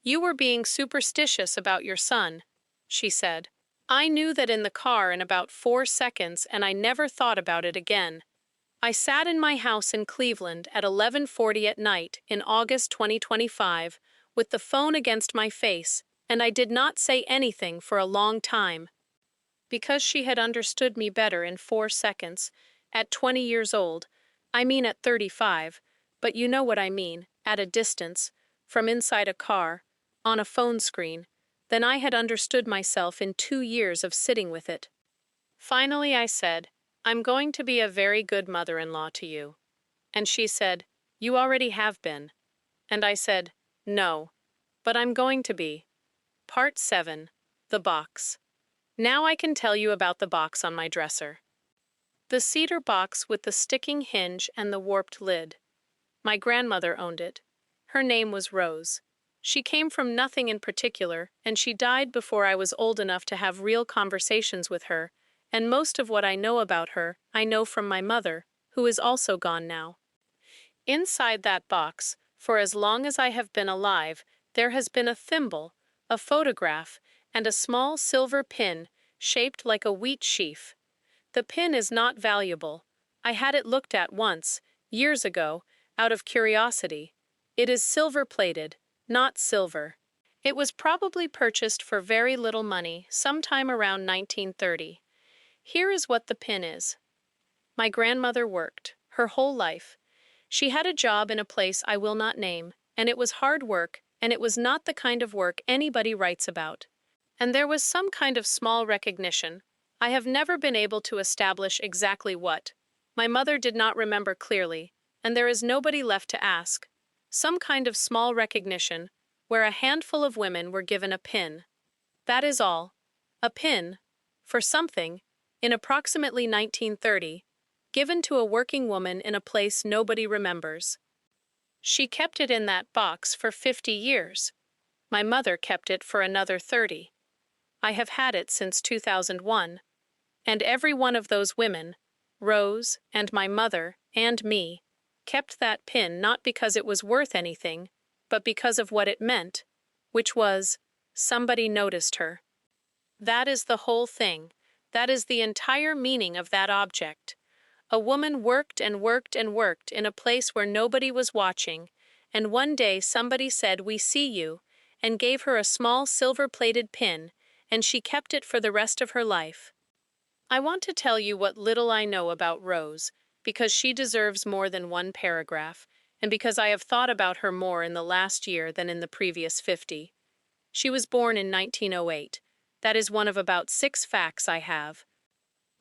You were being superstitious about your son, she said. I knew that in the car in about 4 seconds, and I never thought about it again. I sat in my house in Cleveland at 11:40 at night in August 2025 with the phone against my face, and I did not say anything for a long time. Because she had understood me better in 4 seconds, at 20 years old, I mean at 35, but you know what I mean, at a distance, from inside a car, on a phone screen, than I had understood myself in 2 years of sitting with it. Finally I said, I'm going to be a very good mother-in-law to you. And she said, you already have been. And I said, no, but I'm going to be. Part 7. The Box. Now I can tell you about the box on my dresser. The cedar box with the sticking hinge and the warped lid. My grandmother owned it. Her name was Rose. She came from nothing in particular, and she died before I was old enough to have real conversations with her, and most of what I know about her I know from my mother, who is also gone now. Inside that box, for as long as I have been alive, there has been a thimble, a photograph, and a small silver pin shaped like a wheat sheaf. The pin is not valuable. I had it looked at once, years ago, out of curiosity. It is silver-plated, not silver. It was probably purchased for very little money sometime around 1930. Here is what the pin is. My grandmother worked her whole life. She had a job in a place I will not name, and it was hard work, and it was not the kind of work anybody writes about. And there was some kind of small recognition. I have never been able to establish exactly what. My mother did not remember clearly, and there is nobody left to ask. Some kind of small recognition, where a handful of women were given a pin. That is all. A pin, for something, in approximately 1930, given to a working woman in a place nobody remembers. She kept it in that box for 50 years. My mother kept it for another 30. I have had it since 2001. And every one of those women, Rose, and my mother, and me, kept that pin not because it was worth anything, but because of what it meant, which was, somebody noticed her. That is the whole thing. That is the entire meaning of that object. A woman worked and worked and worked in a place where nobody was watching, and one day somebody said, "We see you," and gave her a small silver-plated pin, and she kept it for the rest of her life. I want to tell you what little I know about Rose, because she deserves more than one paragraph, and because I have thought about her more in the last year than in the previous 50. She was born in 1908. That is one of about 6 facts I have.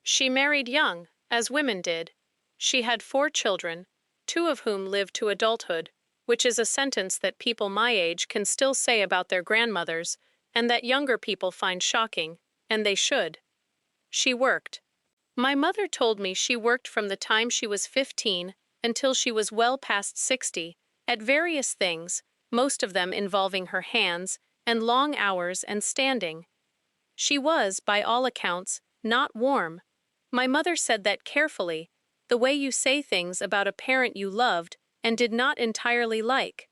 She married young, as women did. She had 4 children, 2 of whom lived to adulthood, which is a sentence that people my age can still say about their grandmothers, and that younger people find shocking, and they should. She worked. My mother told me she worked from the time she was 15 until she was well past 60, at various things, most of them involving her hands, and long hours and standing. She was, by all accounts, not warm. My mother said that carefully, the way you say things about a parent you loved and did not entirely like.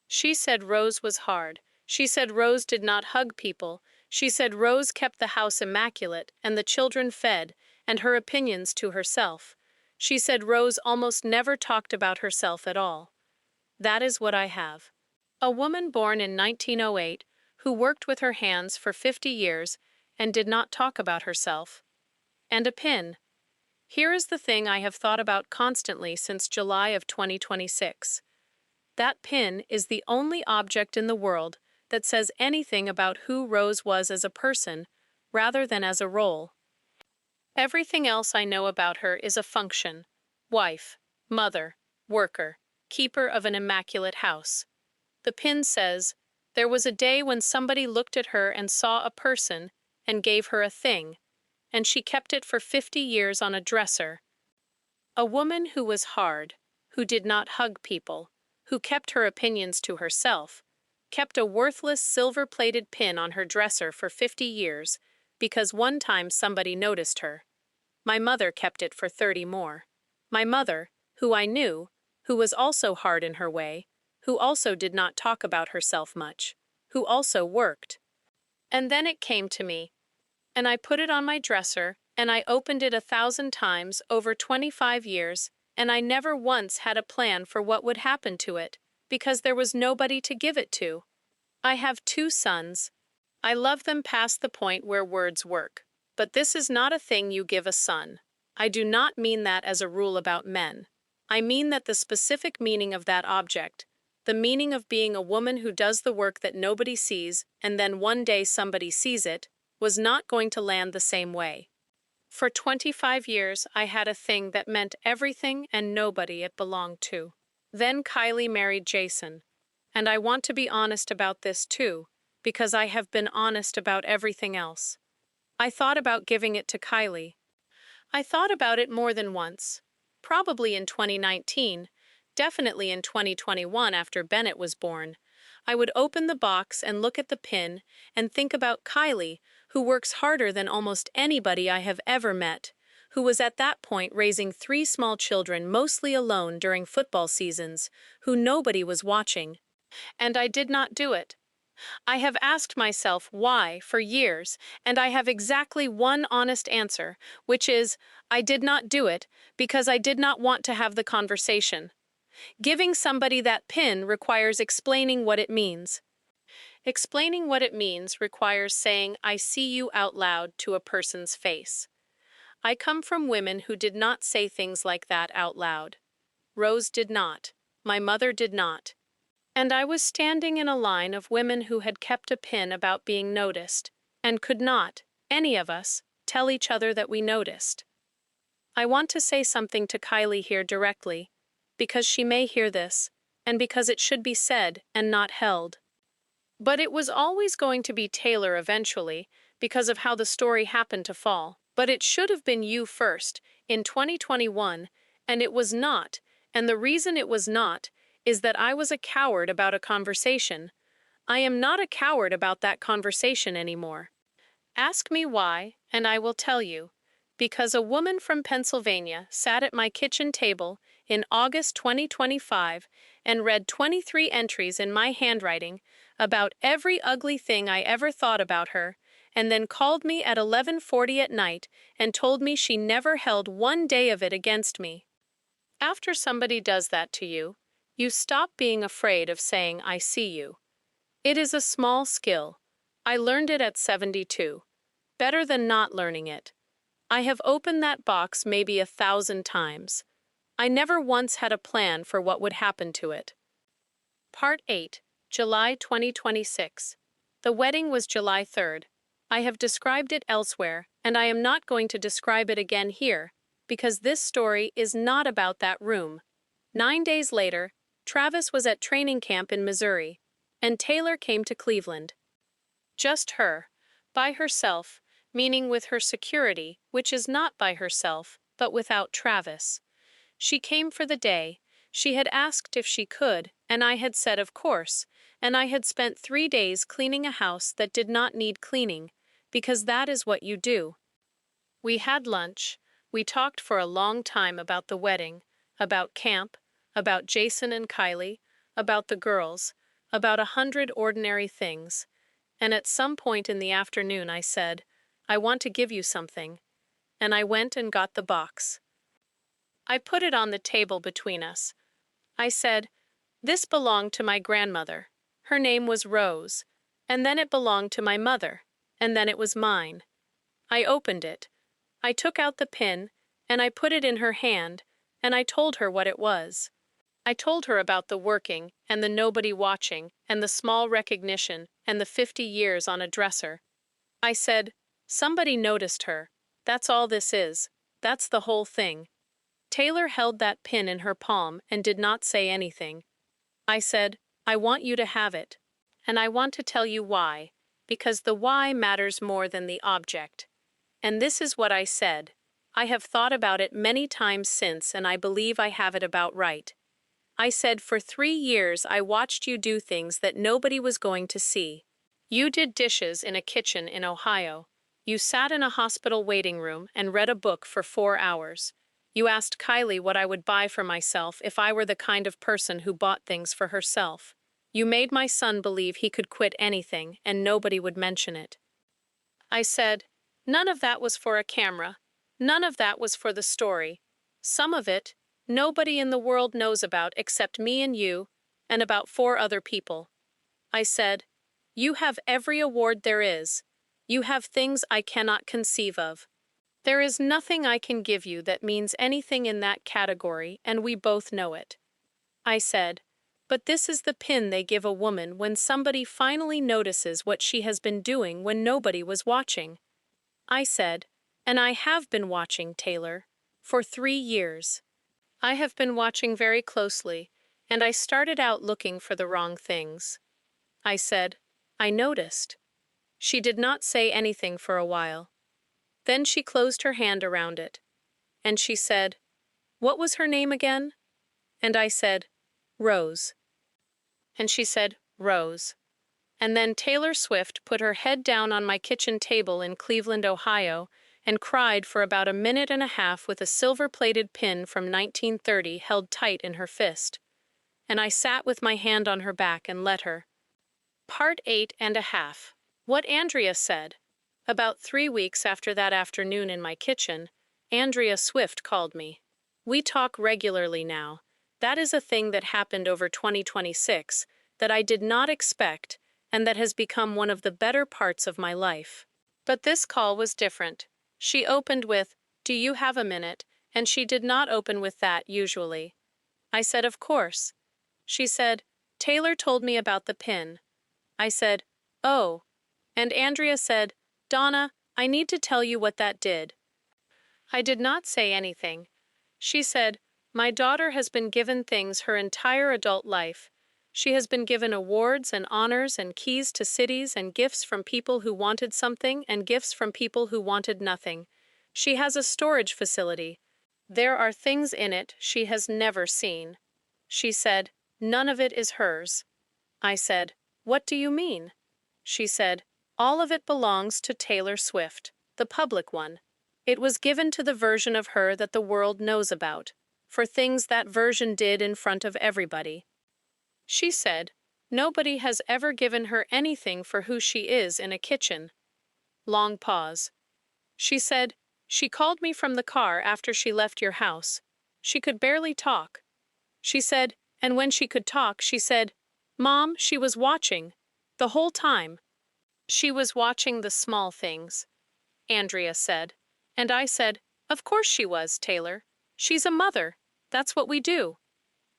She said Rose was hard. She said Rose did not hug people. She said Rose kept the house immaculate and the children fed, and her opinions to herself. She said Rose almost never talked about herself at all. That is what I have. A woman born in 1908 who worked with her hands for 50 years and did not talk about herself. And a pin. Here is the thing I have thought about constantly since July of 2026. That pin is the only object in the world that says anything about who Rose was as a person, rather than as a role. Everything else I know about her is a function: wife, mother, worker, keeper of an immaculate house. The pin says, there was a day when somebody looked at her and saw a person and gave her a thing, and she kept it for 50 years on a dresser. A woman who was hard, who did not hug people, who kept her opinions to herself, kept a worthless silver-plated pin on her dresser for 50 years because one time somebody noticed her. My mother kept it for 30 more. My mother, who I knew, who was also hard in her way, who also did not talk about herself much, who also worked. And then it came to me, and I put it on my dresser, and I opened it 1,000 times over 25 years, and I never once had a plan for what would happen to it, because there was nobody to give it to. I have 2 sons. I love them past the point where words work. But this is not a thing you give a son. I do not mean that as a rule about men. I mean that the specific meaning of that object, the meaning of being a woman who does the work that nobody sees and then one day somebody sees it, was not going to land the same way. For 25 years, I had a thing that meant everything and nobody it belonged to. Then Kylie married Jason. And I want to be honest about this too, because I have been honest about everything else. I thought about giving it to Kylie. I thought about it more than once. Probably in 2019, definitely in 2021 after Bennett was born. I would open the box and look at the pin and think about Kylie, who works harder than almost anybody I have ever met, who was at that point raising 3 small children mostly alone during football seasons, who nobody was watching. And I did not do it. I have asked myself why for years, and I have exactly one honest answer, which is, I did not do it because I did not want to have the conversation. Giving somebody that pin requires explaining what it means. Explaining what it means requires saying, I see you out loud to a person's face. I come from women who did not say things like that out loud. Rose did not. My mother did not. And I was standing in a line of women who had kept a pin about being noticed, and could not, any of us, tell each other that we noticed. I want to say something to Kylie here directly, because she may hear this, and because it should be said and not held. But it was always going to be Taylor eventually, because of how the story happened to fall. But it should have been you first, in 2021, and it was not, and the reason it was not is that I was a coward about a conversation. I am not a coward about that conversation anymore. Ask me why, and I will tell you. Because a woman from Pennsylvania sat at my kitchen table in August 2025 and read 23 entries in my handwriting about every ugly thing I ever thought about her, and then called me at 11:40 at night and told me she never held one day of it against me. After somebody does that to you, you stop being afraid of saying, I see you. It is a small skill. I learned it at 72. Better than not learning it. I have opened that box maybe 1,000 times. I never once had a plan for what would happen to it. Part 8, July 2026. The wedding was July 3rd. I have described it elsewhere, and I am not going to describe it again here, because this story is not about that room. 9 days later, Travis was at training camp in Missouri, and Taylor came to Cleveland. Just her, by herself, meaning with her security, which is not by herself, but without Travis. She came for the day. She had asked if she could, and I had said of course, and I had spent 3 days cleaning a house that did not need cleaning, because that is what you do. We had lunch. We talked for a long time about the wedding, about camp, about Jason and Kylie, about the girls, about 100 ordinary things. And at some point in the afternoon I said, I want to give you something. And I went and got the box. I put it on the table between us. I said, this belonged to my grandmother. Her name was Rose. And then it belonged to my mother. And then it was mine. I opened it. I took out the pin, and I put it in her hand, and I told her what it was. I told her about the working, and the nobody watching, and the small recognition, and the 50 years on a dresser. I said, somebody noticed her. That's all this is. That's the whole thing. Taylor held that pin in her palm and did not say anything. I said, I want you to have it. And I want to tell you why, because the why matters more than the object. And this is what I said. I have thought about it many times since, and I believe I have it about right. I said, for 3 years I watched you do things that nobody was going to see. You did dishes in a kitchen in Ohio. You sat in a hospital waiting room and read a book for 4 hours. You asked Kylie what I would buy for myself if I were the kind of person who bought things for herself. You made my son believe he could quit anything and nobody would mention it. I said, none of that was for a camera. None of that was for the story. Some of it, nobody in the world knows about except me and you, and about 4 other people. I said, you have every award there is. You have things I cannot conceive of. There is nothing I can give you that means anything in that category, and we both know it. I said, but this is the pin they give a woman when somebody finally notices what she has been doing when nobody was watching. I said, and I have been watching, Taylor, for 3 years. I have been watching very closely, and I started out looking for the wrong things. I said, I noticed. She did not say anything for a while. Then she closed her hand around it. And she said, what was her name again? And I said, Rose. And she said, Rose. And then Taylor Swift put her head down on my kitchen table in Cleveland, Ohio, and cried for about 1.5 minutes with a silver-plated pin from 1930 held tight in her fist. And I sat with my hand on her back and let her. Part 8.5. What Andrea said. About 3 weeks after that afternoon in my kitchen, Andrea Swift called me. We talk regularly now. That is a thing that happened over 2026 that I did not expect and that has become one of the better parts of my life. But this call was different. She opened with, "Do you have a minute?" And she did not open with that usually. I said, "Of course." She said, "Taylor told me about the pin." I said, "Oh." And Andrea said, "Donna, I need to tell you what that did." I did not say anything. She said, "My daughter has been given things her entire adult life. She has been given awards and honors and keys to cities and gifts from people who wanted something and gifts from people who wanted nothing. She has a storage facility. There are things in it she has never seen." She said, "None of it is hers." I said, "What do you mean?" She said, "All of it belongs to Taylor Swift, the public one. It was given to the version of her that the world knows about, for things that version did in front of everybody." She said, "Nobody has ever given her anything for who she is in a kitchen." Long pause. She said, "She called me from the car after she left your house. She could barely talk." She said, and when she could talk, she said, "Mom, she was watching. The whole time. She was watching the small things," Andrea said. And I said, "Of course she was, Taylor. She's a mother. That's what we do."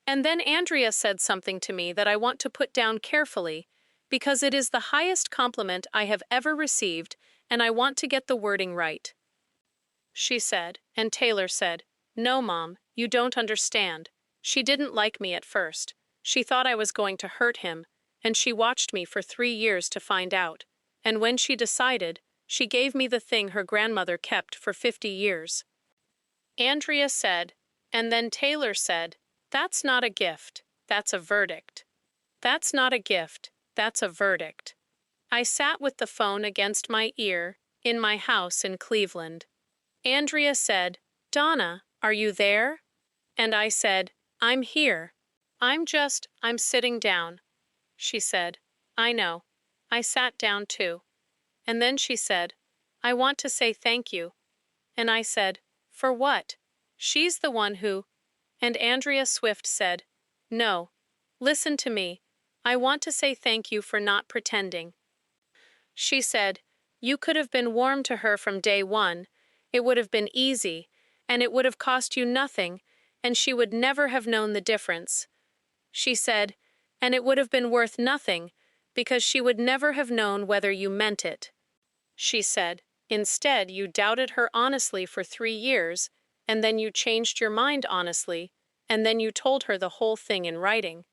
And then Andrea said something to me that I want to put down carefully, because it is the highest compliment I have ever received, and I want to get the wording right. She said, and Taylor said, "No, Mom, you don't understand. She didn't like me at first. She thought I was going to hurt him, and she watched me for 3 years to find out. And when she decided, she gave me the thing her grandmother kept for 50 years. Andrea said, and then Taylor said, "That's not a gift, that's a verdict." That's not a gift, that's a verdict. I sat with the phone against my ear, in my house in Cleveland. Andrea said, "Donna, are you there?" And I said, "I'm here. I'm sitting down." She said, "I know." I sat down too. And then she said, "I want to say thank you." And I said, "For what?" She's the one who. And Andrea Swift said, "No. Listen to me. I want to say thank you for not pretending." She said, "You could have been warm to her from day one. It would have been easy, and it would have cost you nothing, and she would never have known the difference." She said, "And it would have been worth nothing, because she would never have known whether you meant it." She said, "Instead, you doubted her honestly for 3 years, and then you changed your mind honestly, and then you told her the whole thing in writing."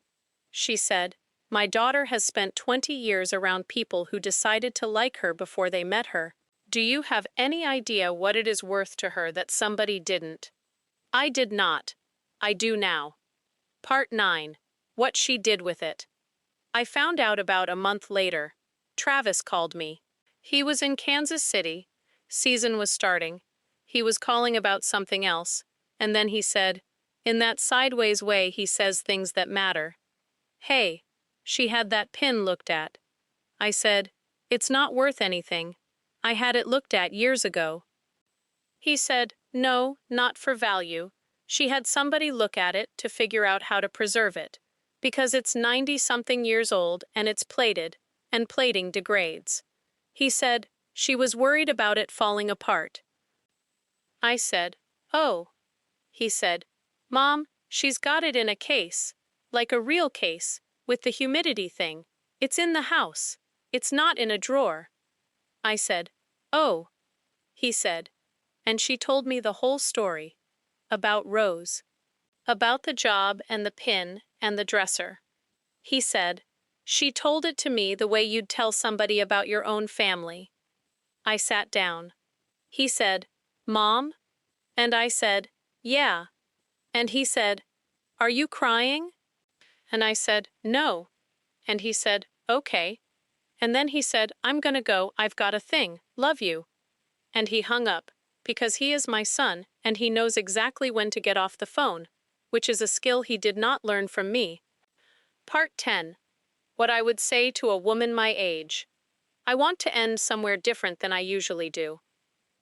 She said, "My daughter has spent 20 years around people who decided to like her before they met her. Do you have any idea what it is worth to her that somebody didn't?" I did not. I do now. Part 9. What she did with it. I found out about a month later. Travis called me. He was in Kansas City. Season was starting. He was calling about something else, and then he said, in that sideways way he says things that matter, "Hey, she had that pin looked at." I said, "It's not worth anything. I had it looked at years ago." He said, "No, not for value. She had somebody look at it to figure out how to preserve it, because it's 90-something years old and it's plated, and plating degrades." He said, "She was worried about it falling apart." I said, "Oh." He said, "Mom, she's got it in a case, like a real case, with the humidity thing. It's in the house. It's not in a drawer." I said, "Oh." He said, and she told me the whole story. About Rose. About the job and the pin and the dresser. He said, "She told it to me the way you'd tell somebody about your own family." I sat down. He said, "Mom?" And I said, "Yeah." And he said, "Are you crying?" And I said, "No." And he said, "Okay." And then he said, "I'm gonna go, I've got a thing, love you." And he hung up, because he is my son, and he knows exactly when to get off the phone, which is a skill he did not learn from me. Part 10. What I would say to a woman my age. I want to end somewhere different than I usually do.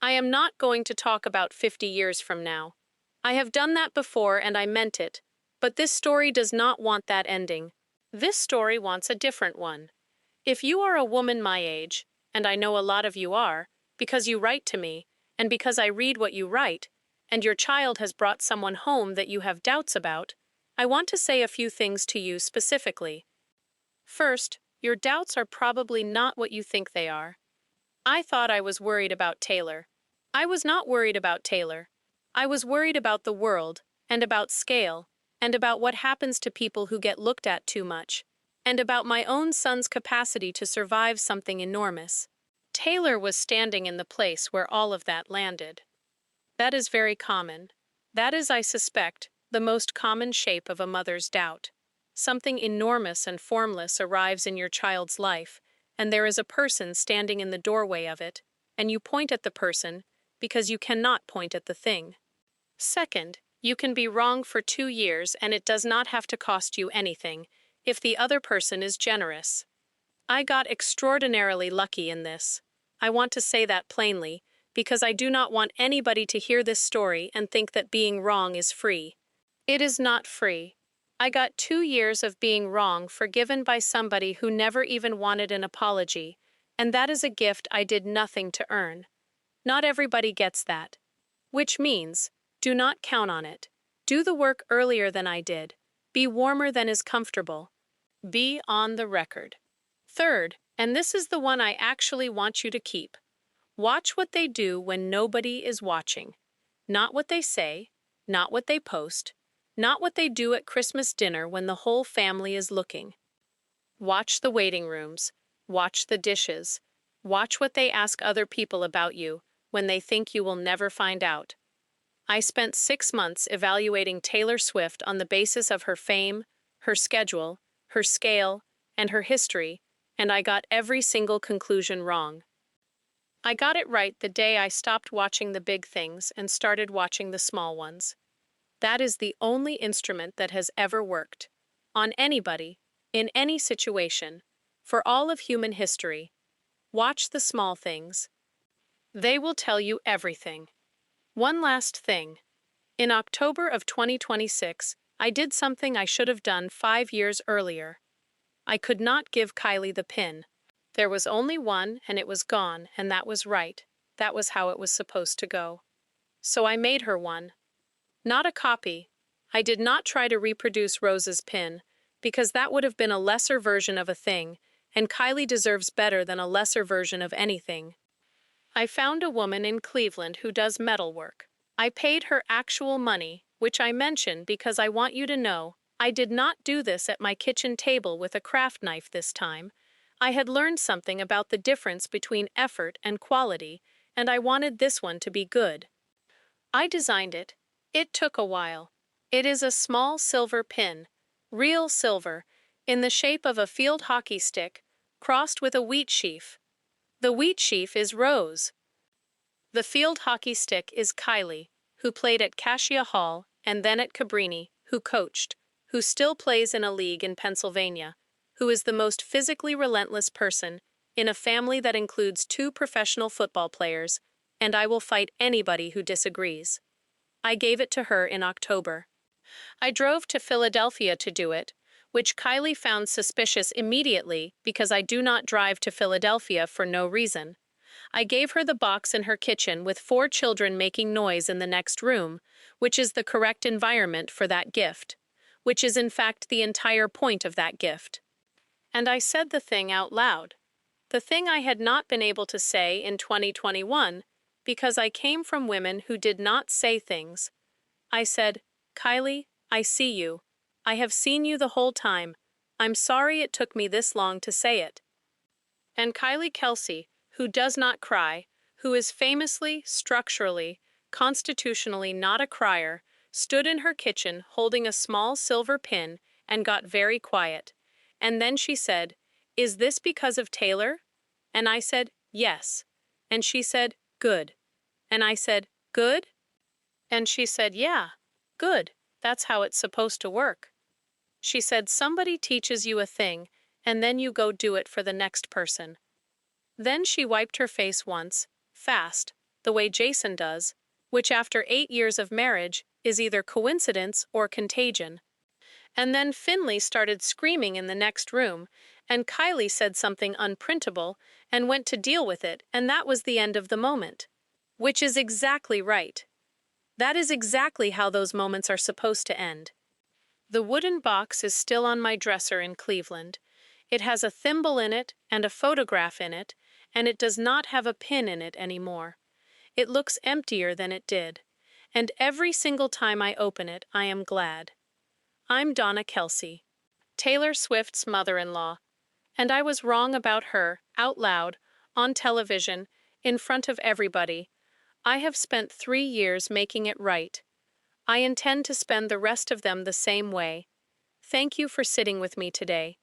I am not going to talk about 50 years from now. I have done that before and I meant it, But this story does not want that ending. This story wants a different one. If you are a woman my age, and I know a lot of you are, because you write to me, and because I read what you write, and your child has brought someone home that you have doubts about, I want to say a few things to you specifically. First, your doubts are probably not what you think they are. I thought I was worried about Taylor. I was not worried about Taylor. I was worried about the world, and about scale, and about what happens to people who get looked at too much, and about my own son's capacity to survive something enormous. Taylor was standing in the place where all of that landed. That is very common. That is, I suspect, the most common shape of a mother's doubt. Something enormous and formless arrives in your child's life, and there is a person standing in the doorway of it, and you point at the person because you cannot point at the thing. Second, you can be wrong for 2 years and it does not have to cost you anything if the other person is generous. I got extraordinarily lucky in this. I want to say that plainly, because I do not want anybody to hear this story and think that being wrong is free. It is not free. I got 2 years of being wrong forgiven by somebody who never even wanted an apology, and that is a gift I did nothing to earn. Not everybody gets that. Which means, do not count on it. Do the work earlier than I did. Be warmer than is comfortable. Be on the record. Third, and this is the one I actually want you to keep. Watch what they do when nobody is watching. Not what they say, not what they post, not what they do at Christmas dinner when the whole family is looking. Watch the waiting rooms. Watch the dishes. Watch what they ask other people about you when they think you will never find out. I spent 6 months evaluating Taylor Swift on the basis of her fame, her schedule, her scale, and her history, and I got every single conclusion wrong. I got it right the day I stopped watching the big things and started watching the small ones. That is the only instrument that has ever worked. On anybody, in any situation, for all of human history. Watch the small things. They will tell you everything. One last thing. In October of 2026, I did something I should have done 5 years earlier. I could not give Kylie the pin. There was only one, and it was gone, and that was right. That was how it was supposed to go. So I made her one. Not a copy. I did not try to reproduce Rose's pin, because that would have been a lesser version of a thing, and Kylie deserves better than a lesser version of anything. I found a woman in Cleveland who does metalwork. I paid her actual money, which I mention because I want you to know I did not do this at my kitchen table with a craft knife this time. I had learned something about the difference between effort and quality, and I wanted this one to be good. I designed it. It took a while. It is a small silver pin, real silver, in the shape of a field hockey stick, crossed with a wheat sheaf. The wheat sheaf is Rose. The field hockey stick is Kylie, who played at Cassia Hall and then at Cabrini, who coached, who still plays in a league in Pennsylvania, who is the most physically relentless person in a family that includes 2 professional football players, and I will fight anybody who disagrees. I gave it to her in October. I drove to Philadelphia to do it, which Kylie found suspicious immediately because I do not drive to Philadelphia for no reason. I gave her the box in her kitchen with 4 children making noise in the next room, which is the correct environment for that gift, which is in fact the entire point of that gift. And I said the thing out loud. The thing I had not been able to say in 2021 because I came from women who did not say things. I said, Kylie, I see you. I have seen you the whole time. I'm sorry it took me this long to say it. And Kylie Kelce, who does not cry, who is famously, structurally, constitutionally not a crier, stood in her kitchen holding a small silver pin and got very quiet. And then she said, Is this because of Taylor? And I said, Yes. And she said, Good. And I said, Good? And she said, Yeah, good. That's how it's supposed to work. She said, Somebody teaches you a thing, and then you go do it for the next person. Then she wiped her face once, fast, the way Jason does, which after 8 years of marriage is either coincidence or contagion. And then Finley started screaming in the next room, and Kylie said something unprintable and went to deal with it, and that was the end of the moment. Which is exactly right. That is exactly how those moments are supposed to end. The wooden box is still on my dresser in Cleveland. It has a thimble in it and a photograph in it, and it does not have a pin in it anymore. It looks emptier than it did. And every single time I open it, I am glad. I'm Donna Kelce, Taylor Swift's mother-in-law, and I was wrong about her, out loud, on television, in front of everybody. I have spent 3 years making it right. I intend to spend the rest of them the same way. Thank you for sitting with me today.